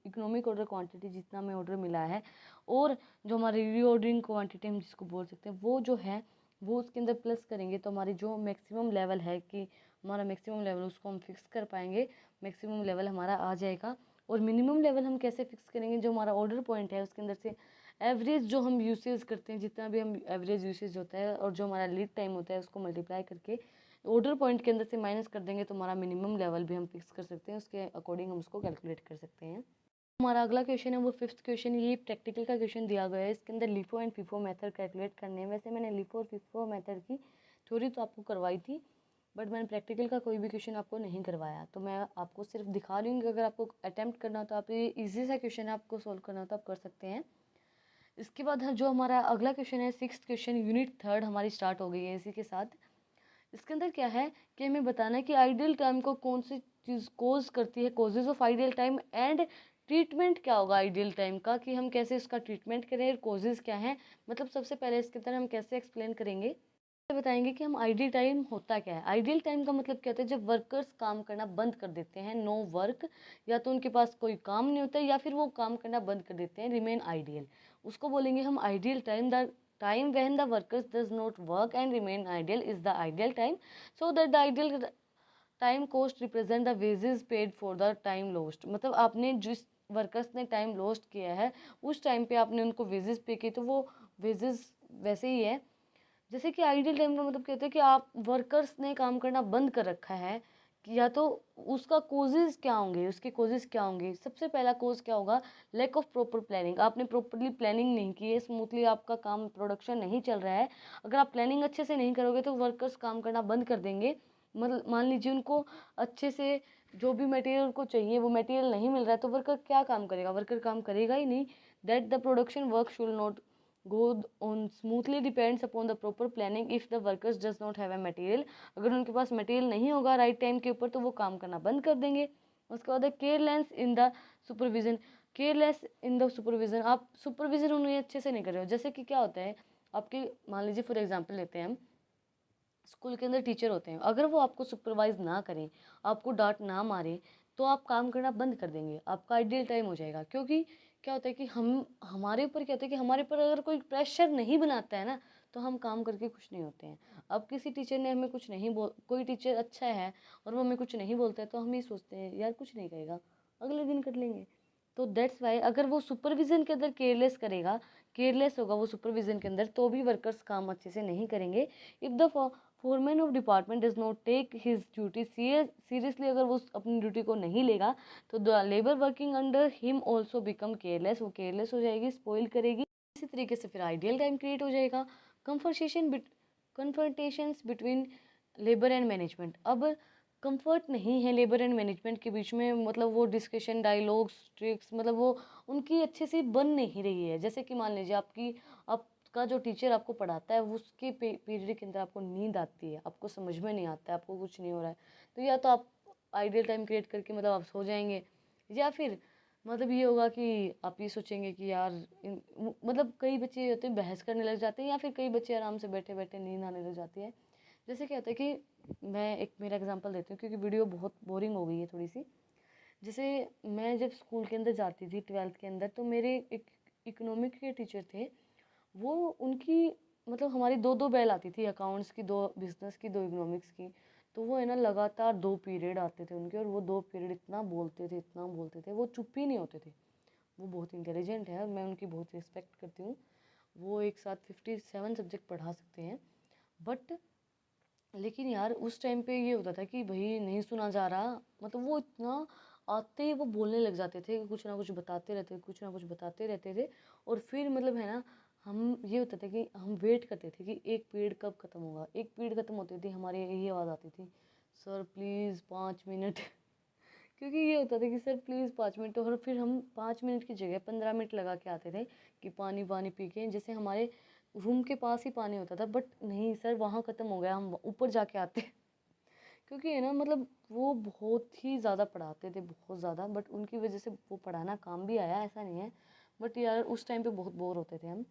इकोनॉमिक ऑर्डर क्वांटिटी जितना हमें ऑर्डर मिला है और जो हमारी रीऑर्डरिंग क्वांटिटी हम जिसको बोल सकते हैं वो जो है वो उसके अंदर प्लस करेंगे, तो हमारी जो मैक्सिमम लेवल है कि हमारा मैक्सिमम लेवल उसको हम फिक्स कर पाएंगे, मैक्सिमम लेवल हमारा आ जाएगा। और मिनिमम लेवल हम कैसे फिक्स करेंगे, जो हमारा ऑर्डर पॉइंट है उसके अंदर से एवरेज जो हम यूसेज करते हैं, जितना भी हम एवरेज यूसेज होता है और जो हमारा लीड टाइम होता है उसको मल्टीप्लाई करके ऑर्डर पॉइंट के अंदर से माइनस कर देंगे, तो हमारा मिनिमम लेवल भी हम फिक्स कर सकते हैं, उसके अकॉर्डिंग हम उसको कैलकुलेट कर सकते हैं। हमारा अगला क्वेश्चन है वो फिफ्थ क्वेश्चन, ये प्रैक्टिकल का क्वेश्चन दिया गया है, इसके अंदर LIFO and FIFO method calculate करने हैं। वैसे मैंने लिफो और फीफो मेथड की थ्योरी तो आपको करवाई थी, बट मैंने प्रैक्टिकल का कोई भी क्वेश्चन आपको नहीं करवाया, तो मैं आपको सिर्फ दिखा रही हूँ कि अगर आपको अटैम्प्ट करना हो तो आप, ये ईजी सा क्वेश्चन है, आपको सॉल्व करना हो तो आप कर सकते हैं। इसके बाद जो हमारा अगला क्वेश्चन है सिक्स्थ क्वेश्चन, यूनिट थर्ड हमारी स्टार्ट हो गई है इसी के साथ। इसके अंदर क्या है कि हमें बताना है कि आइडियल टाइम को कौन सी चीज़ कोज करती है, causes of ideal time and treatment क्या होगा आइडियल टाइम का, कि हम कैसे इसका ट्रीटमेंट करें, कोजेज क्या हैं, मतलब सबसे पहले इसके अंदर हम कैसे एक्सप्लेन करेंगे, बताएंगे कि हम आइडियल टाइम होता क्या है। आइडियल टाइम का मतलब क्या होता है, जब वर्कर्स काम करना बंद कर देते हैं, नो वर्क, या तो उनके पास कोई काम नहीं होता है या फिर वो काम करना बंद कर देते हैं, रिमेन आइडियल। उसको बोलेंगे हम ideal time. The time when the workers does not work and remain ideal is the ideal time, so that the ideal time cost represent the wages paid for the time lost. मतलब आपने जिस workers ने time lost किया है उस time पे आपने उनको वेजेस पे किए, तो वो वेजेस वैसे ही है। जैसे कि आइडियल टाइम का मतलब कहते हैं कि आप वर्कर्स ने काम करना बंद कर रखा है, कि या तो उसका कोजेज़ क्या होंगे, उसके कोजेज़ क्या होंगे। सबसे पहला कोज क्या होगा, लैक ऑफ प्रॉपर प्लानिंग। आपने प्रॉपरली प्लानिंग नहीं की है, स्मूथली आपका काम प्रोडक्शन नहीं चल रहा है। अगर आप प्लानिंग अच्छे से नहीं करोगे तो वर्कर्स काम करना बंद कर देंगे। मतलब मान लीजिए उनको अच्छे से जो भी मटेरियल उनको चाहिए वो मटेरियल नहीं मिल रहा है, तो वर्कर क्या काम करेगा, वर्कर काम करेगा ही नहीं। That the production work should not go on smoothly depends upon the proper planning if the workers does not have a material। अगर उनके पास मटेरियल नहीं होगा राइट टाइम के ऊपर तो वो काम करना बंद कर देंगे। उसके बाद है careless in the supervision. Careless in the supervision, आप सुपरविजन उन्हें अच्छे से नहीं कर रहे हो। जैसे कि क्या होता है, आपके मान लीजिए फॉर एग्जांपल लेते हैं हम, स्कूल के अंदर टीचर होते हैं, अगर वो आपको सुपरवाइज ना करें, आपको डांट ना मारे, तो आप काम करना बंद कर देंगे, आपका आइडियल टाइम हो जाएगा। क्योंकि क्या होता है कि हम हमारे ऊपर क्या होता है कि हमारे ऊपर अगर कोई प्रेशर नहीं बनाता है ना, तो हम काम करके खुश नहीं होते हैं। अब किसी टीचर ने हमें कुछ नहीं बोल, कोई टीचर अच्छा है और वो हमें कुछ नहीं बोलता है, तो हम ये सोचते हैं यार कुछ नहीं करेगा, अगले दिन कर लेंगे। तो दैट्स वाई अगर वो सुपरविजन के अंदर केयरलेस करेगा, केयरलेस होगा वो सुपरविजन के अंदर, तो भी वर्कर्स काम अच्छे से नहीं करेंगे। If the foreman of department does not take his duty seriously, अगर वो अपनी ड्यूटी को नहीं लेगा, तो the labour working under him also become careless, वो केयरलेस हो जाएगी, स्पॉइल करेगी। इसी तरीके से फिर आइडियल टाइम क्रिएट हो जाएगा। कन्फर्टेशंस बिटवीन लेबर एंड मैनेजमेंट। अब कंफर्ट नहीं है लेबर एंड मैनेजमेंट के बीच में, मतलब वो डिस्कशन डायलॉग्स ट्रिक्स, मतलब वो उनकी अच्छे से बन नहीं रही है। जैसे कि मान लीजिए आपका जो टीचर आपको पढ़ाता है, वो उसके पीरियड के अंदर आपको नींद आती है, आपको समझ में नहीं आता है, आपको कुछ नहीं हो रहा है, तो या तो आप आइडियल टाइम क्रिएट करके मतलब आप सो जाएंगे, या फिर मतलब ये होगा कि आप ये सोचेंगे कि यार मतलब कई बच्चे होते हैं बहस करने लग जाते हैं, या फिर कई बच्चे आराम से बैठे बैठे नींद आने लग जाती है। जैसे क्या होता है कि मैं एक मेरा एग्जांपल देती हूँ, क्योंकि वीडियो बहुत बोरिंग हो गई है थोड़ी सी। जैसे मैं जब स्कूल के अंदर जाती थी 12th के अंदर, तो मेरे एक इकोनॉमिक के टीचर थे, वो उनकी मतलब हमारी दो दो बैल आती थी, अकाउंट्स की दो, बिजनेस की दो, इकोनॉमिक्स की। तो वो है ना लगातार 2 पीरियड आते थे उनके, और वो 2 पीरियड इतना बोलते थे, इतना बोलते थे, वो चुप ही नहीं होते थे। वो बहुत इंटेलिजेंट है और मैं उनकी बहुत रिस्पेक्ट करती हूँ। वो एक साथ 57 सब्जेक्ट पढ़ा सकते हैं। बट लेकिन यार उस टाइम पे ये होता था कि भाई नहीं सुना जा रहा, मतलब वो इतना आते ही वो बोलने लग जाते थे, कुछ ना कुछ बताते रहते, कुछ ना कुछ बताते रहते थे। और फिर मतलब है ना, हम ये होता था कि हम वेट करते थे कि एक पीरियड कब ख़त्म होगा। एक पीरियड ख़त्म होती थी, हमारी यही आवाज़ आती थी, सर प्लीज़ 5 मिनट। क्योंकि ये होता था कि सर प्लीज़ 5 मिनट, और फिर हम 5 मिनट की जगह 15 मिनट लगा के आते थे कि पानी पानी पी के, जैसे हमारे रूम के पास ही पानी होता था, बट नहीं सर वहाँ ख़त्म हो गया, हम ऊपर जाके आते। क्योंकि है ना, मतलब वो बहुत ही ज़्यादा पढ़ाते थे, बहुत ज़्यादा, बट उनकी वजह से वो पढ़ाना काम भी आया, ऐसा नहीं है। बट यार उस टाइम पे बहुत बोर होते थे हम।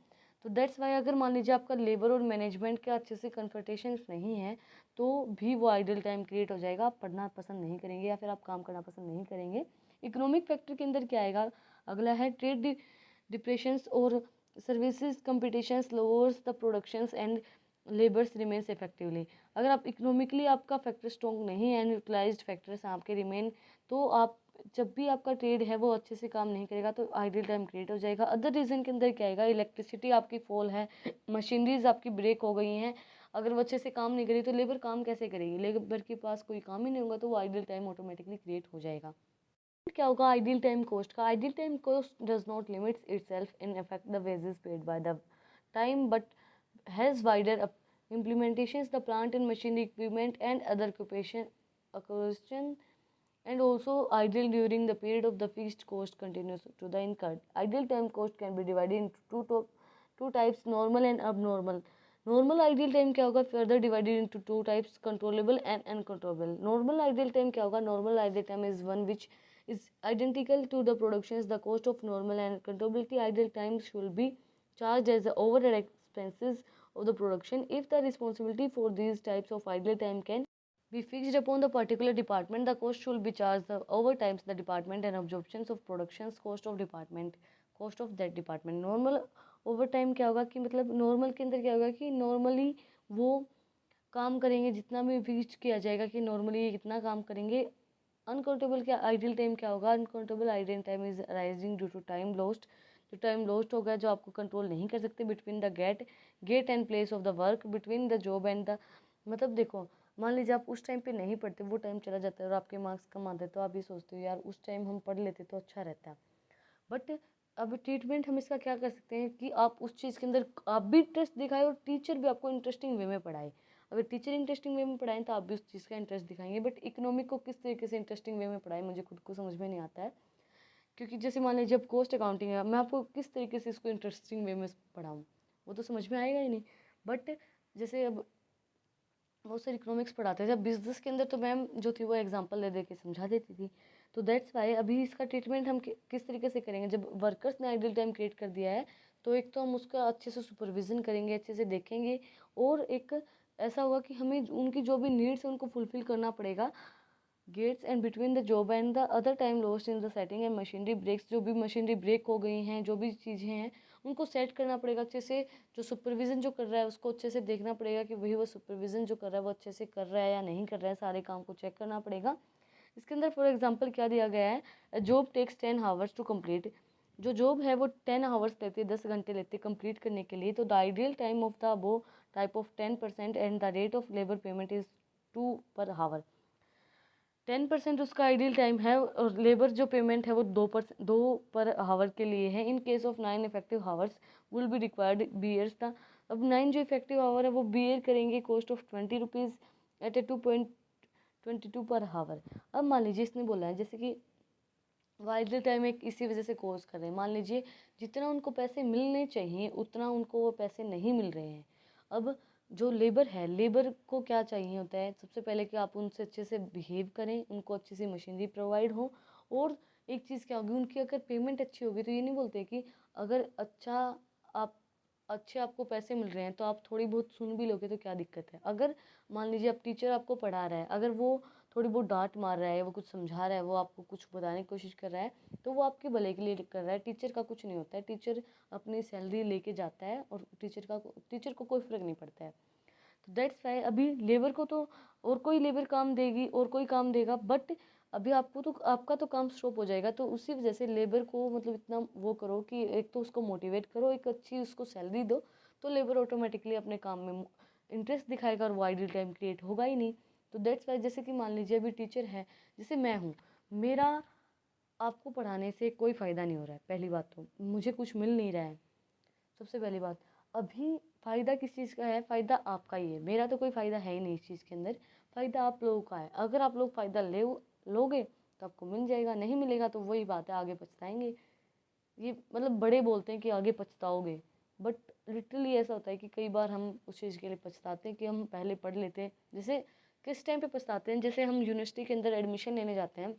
तो दैट्स वाई अगर मान लीजिए आपका लेबर और मैनेजमेंट के अच्छे से कन्फर्टेशंस नहीं है, तो भी वो आइडियल टाइम क्रिएट हो जाएगा, आप पढ़ना पसंद नहीं करेंगे या फिर आप काम करना पसंद नहीं करेंगे। इकोनॉमिक फैक्टर के अंदर क्या आएगा, अगला है ट्रेड डिप्रेशंस और services competitions lowers the productions and labours remains effectively. अगर आप इकोनॉमिकली आपका फैक्टर स्ट्रॉन्ग नहीं है, यूटिलाइज्ड फैक्टर्स आपके रिमेन, तो आप जब भी आपका ट्रेड है वो अच्छे से काम नहीं करेगा, तो आइडियल टाइम क्रिएट हो जाएगा। अदर रीज़न के अंदर क्या आएगा, इलेक्ट्रिसिटी आपकी फॉल है, मशीनरीज आपकी ब्रेक हो गई हैं, अगर वो अच्छे से काम नहीं करी तो लेबर काम कैसे करेगी, लेबर के पास कोई काम ही नहीं होगा, तो वो आइडियल टाइम ऑटोमेटिकली क्रिएट हो जाएगा। क्या होगा आइडियल टाइम कॉस्ट का, ideal time cost does not limits itself in effect the wages paid by the time, but has wider implementations the plant and machinery equipment and other occupation and also ideal during the period of the fixed cost continues to the incurred. Ideal time cost can be divided into two types, normal and abnormal. Normal ideal time क्या होगा, further divided into two types, controllable and uncontrollable. Normal ideal time क्या होगा, normal ideal time is one which is identical to the productions. The cost of normal and controllability ideal time should be charged as the overhead expenses of the production. If the responsibility for these types of idle time can be fixed upon the particular department, the cost should be charged the overtimes the department and absorptions of productions cost of department. Cost of that department. Normal over time क्या होगा कि मतलब normal के अंदर क्या होगा कि normally वो काम करेंगे, जितना भी रीच किया जाएगा कि नॉर्मली ये कितना काम करेंगे। अनकाउंटेबल क्या आइडियल टाइम क्या होगा, unaccountable ideal time is arising due to time lost, जो टाइम लॉस्ट होगा जो आपको कंट्रोल नहीं कर सकते, between the gate and place of the work, between the job and the, मतलब देखो मान लीजिए आप उस टाइम पे नहीं पढ़ते, वो टाइम चला जाता है और आपके मार्क्स कम आते हैं, तो आप ये सोचते हो यार उस टाइम हम पढ़ लेते तो अच्छा रहता। बट अब ट्रीटमेंट हम इसका क्या कर सकते हैं कि आप उस चीज़ के अंदर आप भी इंटरेस्ट दिखाएं और टीचर भी आपको इंटरेस्टिंग वे में पढ़ाए। अगर टीचर इंटरेस्टिंग वे में पढ़ाएं तो आप भी उस चीज़ का इंटरेस्ट दिखाएंगे। बट इकोनॉमिक को किस तरीके से इंटरेस्टिंग वे में पढ़ाएं मुझे खुद को समझ में नहीं आता है, क्योंकि जैसे मान लीजिए जब कॉस्ट अकाउंटिंग है, मैं आपको किस तरीके से इसको इंटरेस्टिंग वे में पढ़ाऊँ, वो तो समझ में आएगा ही नहीं। बट जैसे अब बहुत सारे इकोनॉमिक्स पढ़ाते हैं, जब बिजनेस के अंदर तो मैम जो थी वो एग्जांपल दे दे के समझा देती थी। तो दैट्स वाई अभी इसका ट्रीटमेंट हम किस तरीके से करेंगे, जब वर्कर्स ने आइडियल टाइम क्रिएट कर दिया है तो एक तो हम उसका अच्छे से सुपरविज़न करेंगे, अच्छे से देखेंगे, और एक ऐसा होगा कि हमें उनकी जो भी नीड्स है उनको फुलफ़िल करना पड़ेगा। Gates and between the job and the other time lost in the setting and machinery breaks, जो भी मशीनरी ब्रेक हो गई हैं, जो भी चीज़ें हैं उनको सेट करना पड़ेगा अच्छे से। जो सुपरविज़न जो कर रहा है उसको अच्छे से देखना पड़ेगा कि वही वो सुपरविज़न जो कर रहा है वो अच्छे से कर रहा है या नहीं कर रहा है, सारे काम को चेक करना पड़ेगा। इसके अंदर फॉर एग्जांपल क्या दिया गया है, job takes 10 hours to complete, जो जॉब है वो 10 आवर्स लेती है, 10 घंटे लेती है कंप्लीट करने के लिए। तो the ideal time of the above type of 10% and the rate of labour payment is 2 per hour. 10% उसका आइडियल टाइम है और लेबर जो पेमेंट है वो 2 पर आवर के लिए है। In case of 9 effective hours will be required bears था। अब 9 जो इफेक्टिव आवर है वो बीयर करेंगे cost of 20 rupees at a 2.22 per our. अब मान लीजिए इसने बोला है जैसे कि वो आइडियल टाइम एक इसी वजह से कोर्स कर रहे हैं, मान लीजिए जितना उनको पैसे मिलने चाहिए उतना उनको वो पैसे नहीं मिल रहे हैं। अब जो लेबर है, लेबर को क्या चाहिए होता है, सबसे पहले कि आप उनसे अच्छे से बिहेव करें, उनको अच्छी सी मशीनरी प्रोवाइड हो, और एक चीज़ क्या होगी उनकी अगर पेमेंट अच्छी होगी तो ये नहीं बोलते कि अगर आप अच्छे आपको पैसे मिल रहे हैं तो आप थोड़ी बहुत सुन भी लोगे तो क्या दिक्कत है। अगर मान लीजिए आप टीचर आपको पढ़ा रहा है, अगर वो थोड़ी बहुत डांट मार रहा है, वो कुछ समझा रहा है, वो आपको कुछ बताने की कोशिश कर रहा है, तो वो आपके भले के लिए कर रहा है। टीचर का कुछ नहीं होता है, टीचर अपनी सैलरी लेके जाता है और टीचर को कोई फ़र्क नहीं पड़ता है। तो दैट्स वाई अभी लेबर को तो और कोई लेबर काम देगी और कोई काम देगा, बट अभी आपका तो काम स्टॉप हो जाएगा। तो उसी वजह से लेबर को मतलब इतना वो करो कि एक तो उसको मोटिवेट करो, एक अच्छी उसको सैलरी दो, तो लेबर ऑटोमेटिकली अपने काम में इंटरेस्ट दिखाएगा और वो आइडियल टाइम क्रिएट होगा ही नहीं। तो दैट्स वाई जैसे कि मान लीजिए अभी टीचर है, जैसे मैं हूँ, मेरा आपको पढ़ाने से कोई फ़ायदा नहीं हो रहा है, पहली बात तो मुझे कुछ मिल नहीं रहा है सबसे पहली बात। अभी फ़ायदा किस चीज़ का है, फ़ायदा आपका ही है, मेरा तो कोई फ़ायदा है ही नहीं इस चीज़ के अंदर। फ़ायदा आप लोगों का है, अगर आप लोग फ़ायदा लोगे तो आपको मिल जाएगा, नहीं मिलेगा तो वही बात है, आगे पछताएंगे। ये मतलब बड़े बोलते हैं कि आगे पछताओगे, बट लिटरली ऐसा होता है कि कई बार हम उस चीज़ के लिए पछताते हैं कि हम पहले पढ़ लेते हैं। जैसे किस टाइम पे पछताते हैं, जैसे हम यूनिवर्सिटी के अंदर एडमिशन लेने जाते हैं,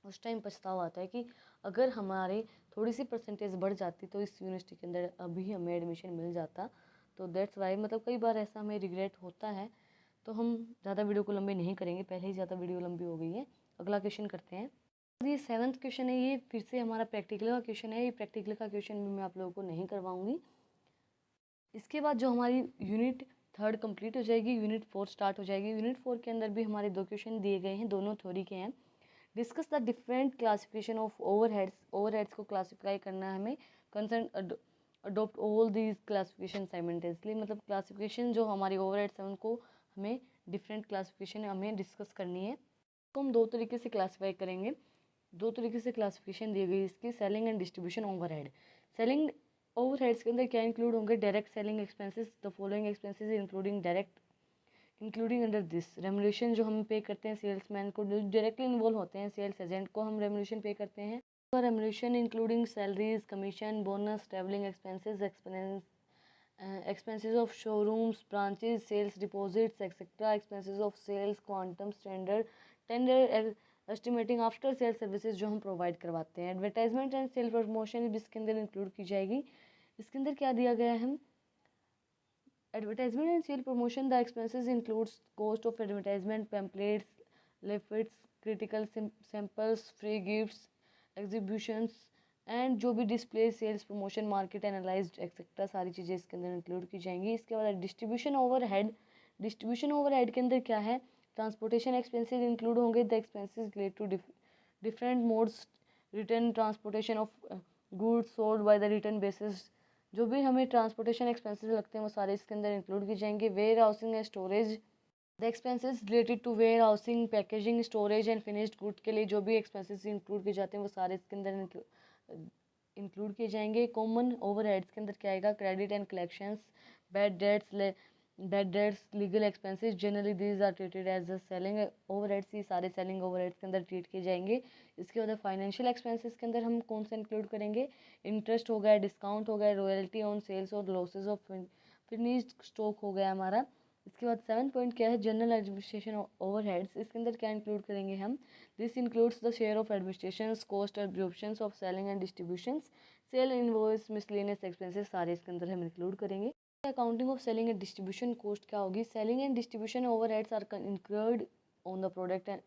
उस टाइम पछतावा आता है कि अगर हमारे थोड़ी सी परसेंटेज बढ़ जाती तो इस यूनिवर्सिटी के अंदर अभी हमें एडमिशन मिल जाता। तो दैट्स वाई मतलब कई बार ऐसा हमें रिग्रेट होता है। तो हम ज़्यादा वीडियो को लंबी नहीं करेंगे, पहले ही ज़्यादा वीडियो लंबी हो गई है। अगला क्वेश्चन करते हैं। ये 7th क्वेश्चन है, ये फिर से हमारा प्रैक्टिकल का क्वेश्चन है। ये प्रैक्टिकल का क्वेश्चन भी मैं आप लोगों को नहीं करवाऊंगी। इसके बाद जो हमारी यूनिट 3 कंप्लीट हो जाएगी, यूनिट 4 स्टार्ट हो जाएगी। यूनिट 4 के अंदर भी हमारे 2 क्वेश्चन दिए गए हैं, दोनों थ्योरी के हैं। Discuss the different classification of overheads, overheads को क्लासिफाई करना है हमें। Concern adopt all these classification simultaneously, मतलब क्लासिफिकेशन जो हमारी ओवरहेड्स हैं उनको हमें डिफरेंट क्लासिफिकेशन हमें डिस्कस करनी है। तो हम 2 तरीके से क्लासीफाई करेंगे, 2 तरीके से क्लासिफिकेशन दी गई इसकी, selling and distribution overhead. Selling overheads के अंदर क्या इंक्लूड होंगे, direct selling expenses, the following expenses including direct including under this. Remuneration जो हम पे करते हैं सेल्समैन को, जो डायरेक्टली इन्वॉल्व होते हैं, सेल्स एजेंट को हम रेमुनेशन पे करते हैं। Remuneration including salaries, commission, bonus, travelling expenses, expenses of showrooms, branches, sales deposits, etc. Expenses of sales, quantum, standard, tender, estimating after sale services जो हम प्रोवाइड करवाते हैं। एडवर्टाइजमेंट एंड सेल प्रमोशन भी इसके अंदर इंक्लूड की जाएगी। इसके अंदर क्या दिया गया है, advertisement and sale promotion, the expenses includes cost of advertisement, pamphlets, leaflets, critical samples, free gifts, exhibitions, and जो भी display, sales, promotion, market analysed etcetera सारी चीज़ें इसके अंदर इंक्लूड की जाएंगी। इसके बाद डिस्ट्रीब्यूशन ओवरहेड। डिस्ट्रीब्यूशन ओवरहेड के अंदर क्या है, ट्रांसपोर्टेशन एक्सपेंसेस इंक्लूड होंगे। The expenses relate to different modes, return transportation of goods sold by the return basis. जो भी हमें ट्रांसपोर्टेशन एक्सपेंसेस लगते हैं वो सारे इसके अंदर इंक्लूड की जाएंगे। Warehousing and storage, the expenses related to warehousing, packaging, storage and finished good के लिए जो भी एक्सपेंसेस इंक्लूड किए जाते हैं वो सारे इसके अंदर इंक्लूड किए जाएंगे। कॉमन ओवरहेड्स के अंदर क्या आएगा, credit and collections, bad debts, legal expenses, generally these are treated as a selling overheads. ये सारे सेलिंग ओवरहेड्स के अंदर ट्रीट किए जाएंगे। इसके बाद फाइनेंशियल एक्सपेंसेस के अंदर हम कौन सा इंक्लूड करेंगे, इंटरेस्ट हो गया, डिस्काउंट हो गया, रॉयल्टी ऑन सेल्स और लॉसेज ऑफ फिनिश्ड स्टॉक हो गया हमारा। इसके बाद 7 पॉइंट क्या है, जनरल एडमिनिस्ट्रेशन ओवरहेड्स। इसके अंदर क्या इंक्लूड करेंगे हम, this includes the share of administration cost, absorptions of selling and distributions, sale invoice, miscellaneous expenses सारे इसके अंदर हम इंक्लूड करेंगे। Accounting of selling and distribution cost क्या होगी, selling and distribution overheads are include on the product and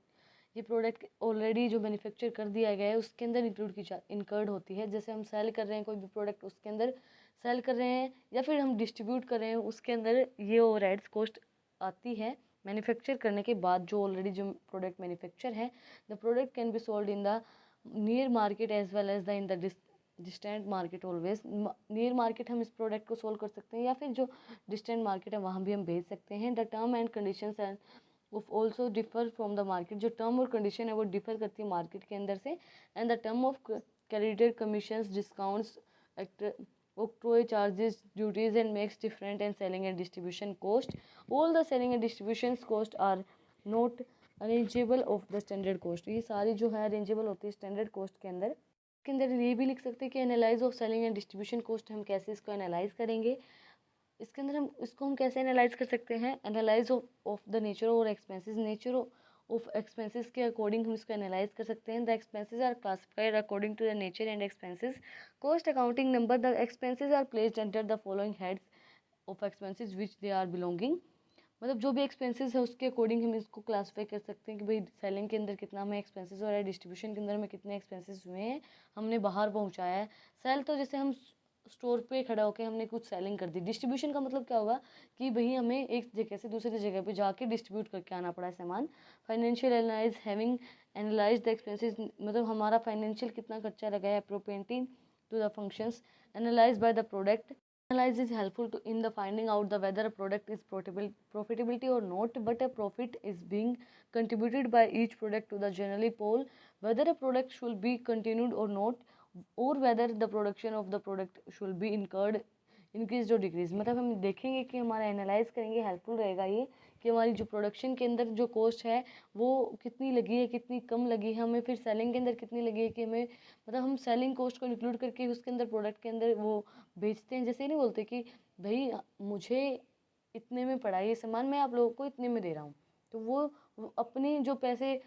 ये product already जो manufacture कर दिया गया है उसके अंदर इंक्लूड होती है। जैसे हम सेल कर रहे हैं कोई भी प्रोडक्ट, उसके अंदर सेल कर रहे हैं या फिर हम डिस्ट्रीब्यूट कर रहे हैं, उसके अंदर ये ओवरहेड्स कॉस्ट आती है। मैन्युफैक्चर करने के बाद जो ऑलरेडी जो प्रोडक्ट मैन्युफैक्चर है, the product can be sold in the near market as well as the in the distant market. Always near market हम इस प्रोडक्ट को सोल्व कर सकते हैं या फिर जो डिस्टेंट मार्केट है वहाँ भी हम भेज सकते हैं। The term and conditions and also differ from the market, जो टर्म और कंडीशन है वो डिफर करती है मार्केट के अंदर से। And the term of credited commissions, discounts, octroi charges, duties and makes different and selling and distribution cost. All the selling and distribution cost are not arrangeable of the standard cost। ये सारी जो है अरेंजेबल होती है standard cost के अंदर। इसके अंदर ये भी लिख सकते हैं कि analyse of selling and distribution cost, हम कैसे इसको एनालाइज करेंगे। इसके अंदर हम कैसे एनालाइज कर सकते हैं, analyse of the nature or expenses, nature of expenses के अकॉर्डिंग हम इसको एनालाइज कर सकते हैं। The expenses are classified according to the nature and expenses. Cost accounting number, the expenses are placed under the following heads of expenses which they are belonging. मतलब जो भी expenses है उसके अकॉर्डिंग हम इसको क्लासीफाई कर सकते हैं कि भाई सेलिंग के अंदर कितना हमें एक्सपेंसेस हो रहा है, डिस्ट्रीब्यूशन के अंदर हमें कितने एक्सपेंसेस हुए हैं, हमने बाहर पहुंचाया है। सेल तो जैसे हम स्टोर पे खड़ा होकर हमने कुछ सेलिंग कर दी। डिस्ट्रीब्यूशन का मतलब क्या होगा कि भाई हमें एक जगह से दूसरी जगह पे जाके डिस्ट्रीब्यूट करके आना पड़ा है सामान। Financial analyse, having analyse the expenses, मतलब हमारा फाइनेंशियल कितना खर्चा लगा है appropriating to the functions. Analyse by the product, analyze is helpful to in the finding out the whether a product is profitability or not, but a profit is being contributed by each product to the generally pool whether a product should be continued or not, or whether the production of the product should be incurred increase और decrease. मतलब हम देखेंगे कि हमारा analyse करेंगे, helpful रहेगा ये कि हमारी जो प्रोडक्शन के अंदर जो कॉस्ट है वो कितनी लगी है, कितनी कम लगी है, हमें फिर सेलिंग के अंदर कितनी लगी है कि हमें मतलब हम सेलिंग कॉस्ट को इंक्लूड करके उसके अंदर प्रोडक्ट के अंदर वो बेचते हैं। जैसे ही नहीं बोलते कि भाई मुझे इतने में पड़ा ये सामान, मैं आप लोगों को इतने में दे रहा हूँ, तो वो अपने जो पैसे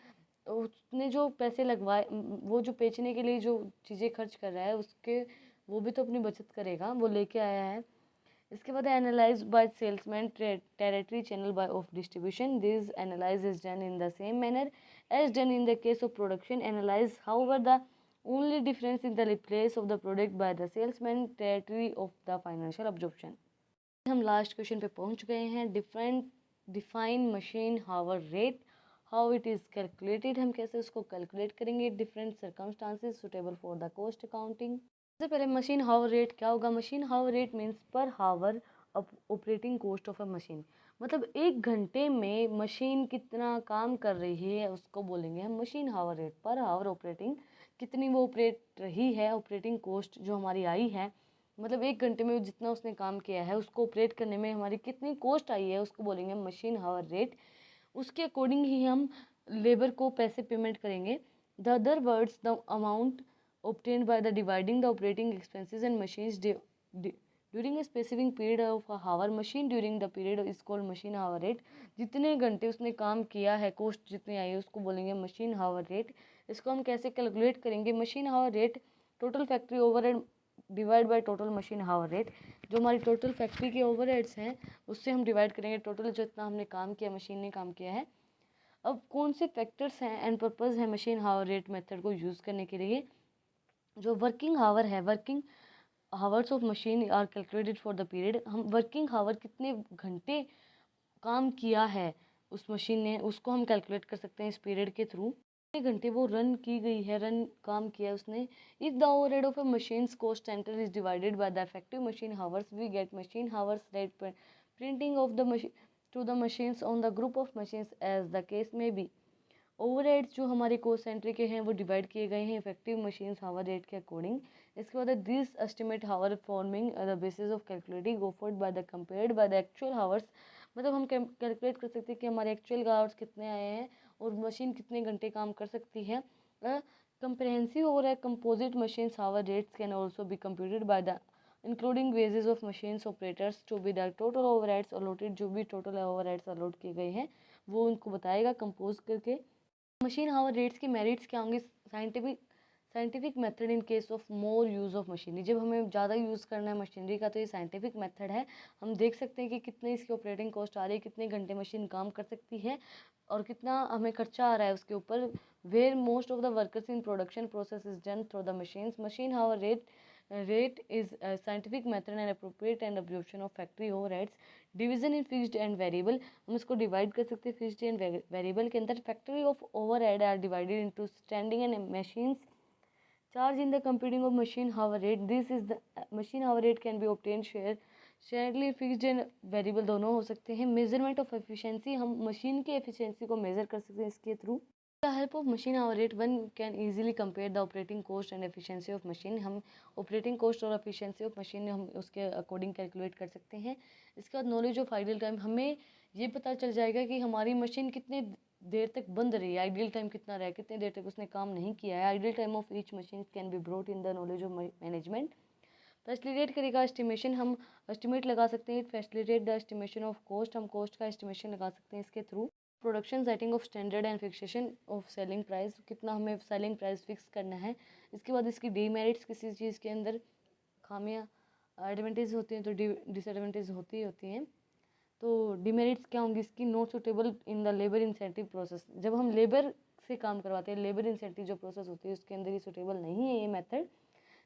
उसने जो पैसे लगवाए, वो जो बेचने के लिए जो चीज़ें खर्च कर रहा है उसके वो भी तो अपनी बचत करेगा, वो लेके आया है। इसके बाद analyse by salesman territory channel by of distribution, this analyse is done in the same manner as done in the case of production analyse, however the only difference in the place of the product by the salesman territory of the financial absorption. हम last question पे पहुंच गए हैं। Define machine hour rate, how it is calculated, हम कैसे उसको calculate करेंगे। Different circumstances suitable for the cost accounting. सबसे पहले मशीन हावर रेट क्या होगा, machine hour rate means per hour operating cost of a machine, मतलब एक घंटे में मशीन कितना काम कर रही है उसको बोलेंगे हम मशीन हावर रेट। पर हावर ऑपरेटिंग, कितनी वो ऑपरेट रही है, ऑपरेटिंग कॉस्ट जो हमारी आई है, मतलब एक घंटे में जितना उसने काम किया है उसको ऑपरेट करने में हमारी कितनी कॉस्ट आई है उसको बोलेंगे मशीन हावर रेट। उसके अकॉर्डिंग ही हम लेबर को पैसे पेमेंट करेंगे। The other words, the amount obtained by the dividing the operating expenses and machines during a specific period of a hour, machine during the period is called machine hour rate। जितने घंटे उसने काम किया है, cost जितनी आई है उसको बोलेंगे मशीन हावर रेट। इसको हम कैसे कैलकुलेट करेंगे, machine hour rate total factory overhead divide by total machine hour rate, जो हमारी टोटल फैक्ट्री के ओवरहेड्स हैं उससे हम डिवाइड करेंगे टोटल जितना हमने काम किया, मशीन ने काम किया है। अब कौन से फैक्टर्स हैं एंड पर्पज़ है मशीन हावर रेट मेथड को यूज़ करने के लिए, जो वर्किंग हावर है, working hours of machine are calculated for the period. हम वर्किंग हावर कितने घंटे काम किया है उस मशीन ने, उसको हम कैलकुलेट कर सकते हैं इस पीरियड के थ्रू। कितने घंटे वो रन की गई है, रन काम किया उसने। If the overhead of a machines cost centre is divided by the effective machine hours, we get machine hours rate printing of the machine to the machines on the group of machines as the case may be. Overheads जो हमारे coast centre के हैं वो divide किए गए हैं effective machines hour rate के according. इसके बाद this estimate hour forming the basis of calculating offered by the compared by the actual hours. मतलब हम कैलकुलेट कर सकते हैं कि हमारे एक्चुअल आवर्स कितने आए हैं और मशीन कितने घंटे काम कर सकती है। Comprehensive or composite machine hour rates can also be computed by the including wages of machines operators to be the total overheads allotted. जो भी टोटल ओवरहेड्स अलॉट किए गए हैं वो उनको बताएगा कंपोज करके। मशीन हावर रेट्स की मेरिट्स क्या होंगे? Scientific method in case of more use of machinery. जब हमें ज़्यादा यूज़ करना है मशीनरी का तो ये साइंटिफिक मेथड है। हम देख सकते हैं कि कितने इसकी ऑपरेटिंग कॉस्ट आ रही है, कितने घंटे मशीन काम कर सकती है और कितना हमें खर्चा आ रहा है उसके ऊपर। Where most of the workers in production process is done through the machines. Machine hour rate is scientific method and appropriate and absorption of factory overheads. Division in fixed and variable, हम इसको divide कर सकते हैं fixed and variable के अंदर। Factory of overhead are divided into standing and machines. Charge in the computing of machine hour rate, this is the machine hour rate can be obtain surely fixed and variable दोनों हो सकते हैं। Measurement of efficiency, हम machine की efficiency को measure कर सकते हैं इसके थ्रू। The help of machine hour rate one can easily compare the operating cost and efficiency of machine. हम ऑपरेटिंग कॉस्ट और एफिशिएंसी ऑफ मशीन हम उसके अकॉर्डिंग कैलकुलेट कर सकते हैं। इसके बाद नॉलेज ऑफ आइडल टाइम, हमें ये पता चल जाएगा कि हमारी मशीन कितने देर तक बंद रही है, आइडियल टाइम कितना रहा है, कितने देर तक उसने काम नहीं किया है। Ideal time of each machine can be brought in the knowledge of management. Facilitate करेगा एस्टिमेशन, हम एस्टिमेट लगा सकते हैं। Facilitate the estimation of cost, हम कॉस्ट का एस्टिमेशन लगा सकते हैं इसके through. Production setting of standard and fixation of selling price, कितना हमें सेलिंग प्राइस फिक्स करना है। इसके बाद इसकी डीमेरिट्स, किसी चीज़ के अंदर खामियां एडवांटेज होती हैं तो डिसएडवांटेज होती हैं। तो डिमेरिट्स क्या होंगी इसकी? Not suitable in the labour incentive process, जब हम लेबर से काम करवाते हैं, लेबर इंसेंटिव जो प्रोसेस होती है उसके अंदर ये सुटेबल नहीं है ये method.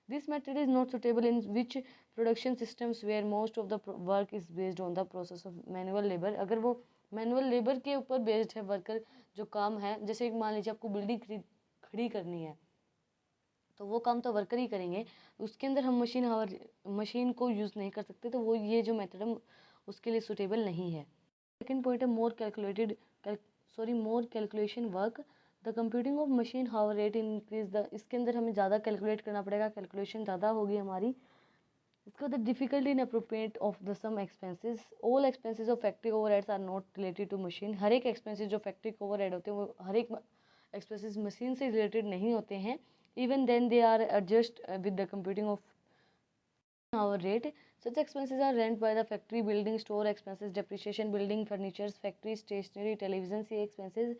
This method is not suitable in which production systems where most of the work is based on the process of manual labour. अगर वो मैनुअल लेबर के ऊपर बेस्ड है वर्कर जो काम है, जैसे मान लीजिए आपको बिल्डिंग खड़ी करनी है तो वो काम तो वर्कर ही करेंगे, उसके अंदर हम मशीन को यूज़ नहीं कर सकते। तो वो ये जो मेथड है उसके लिए सुटेबल नहीं है। सेकेंड पॉइंट है more calculation work. The computing of machine hour rate increase the, इसके अंदर हमें ज़्यादा कैलकुलेट करना पड़ेगा, कैलकुलेशन ज़्यादा होगी हमारी। इसका the difficulty in appropriate of the some expenses. All expenses of factory overheads are not related to machine. हर एक एक्सपेंसेस जो फैक्ट्री के ओवरहेड होते हैं वो हर एक एक्सपेंसेस मशीन से रिलेटेड नहीं होते हैं। Even then they are adjust with the computing of our rate. Such expenses are rent by the factory, building, store expenses, depreciation, building, furnitures, factory, stationery, television। ये expenses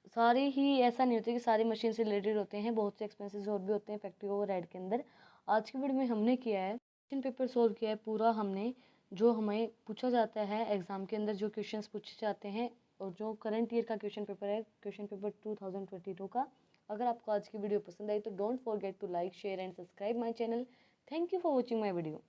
सारे ही, ऐसा नहीं होता कि सारे मशीन से रिलेटेड होते हैं, बहुत से एक्सपेंसेस और भी होते हैं फैक्ट्री ओवरहेड के अंदर। आज की वीडियो में हमने किया है क्वेश्चन पेपर सॉल्व किया है पूरा हमने, जो हमें पूछा जाता है एग्जाम के अंदर, जो क्वेश्चंस पूछे जाते हैं और जो करंट ईयर का क्वेश्चन पेपर है, क्वेश्चन पेपर 2022 का। अगर आपको आज की वीडियो पसंद आई तो don't forget to like, share and subscribe my channel. Thank you for watching my video.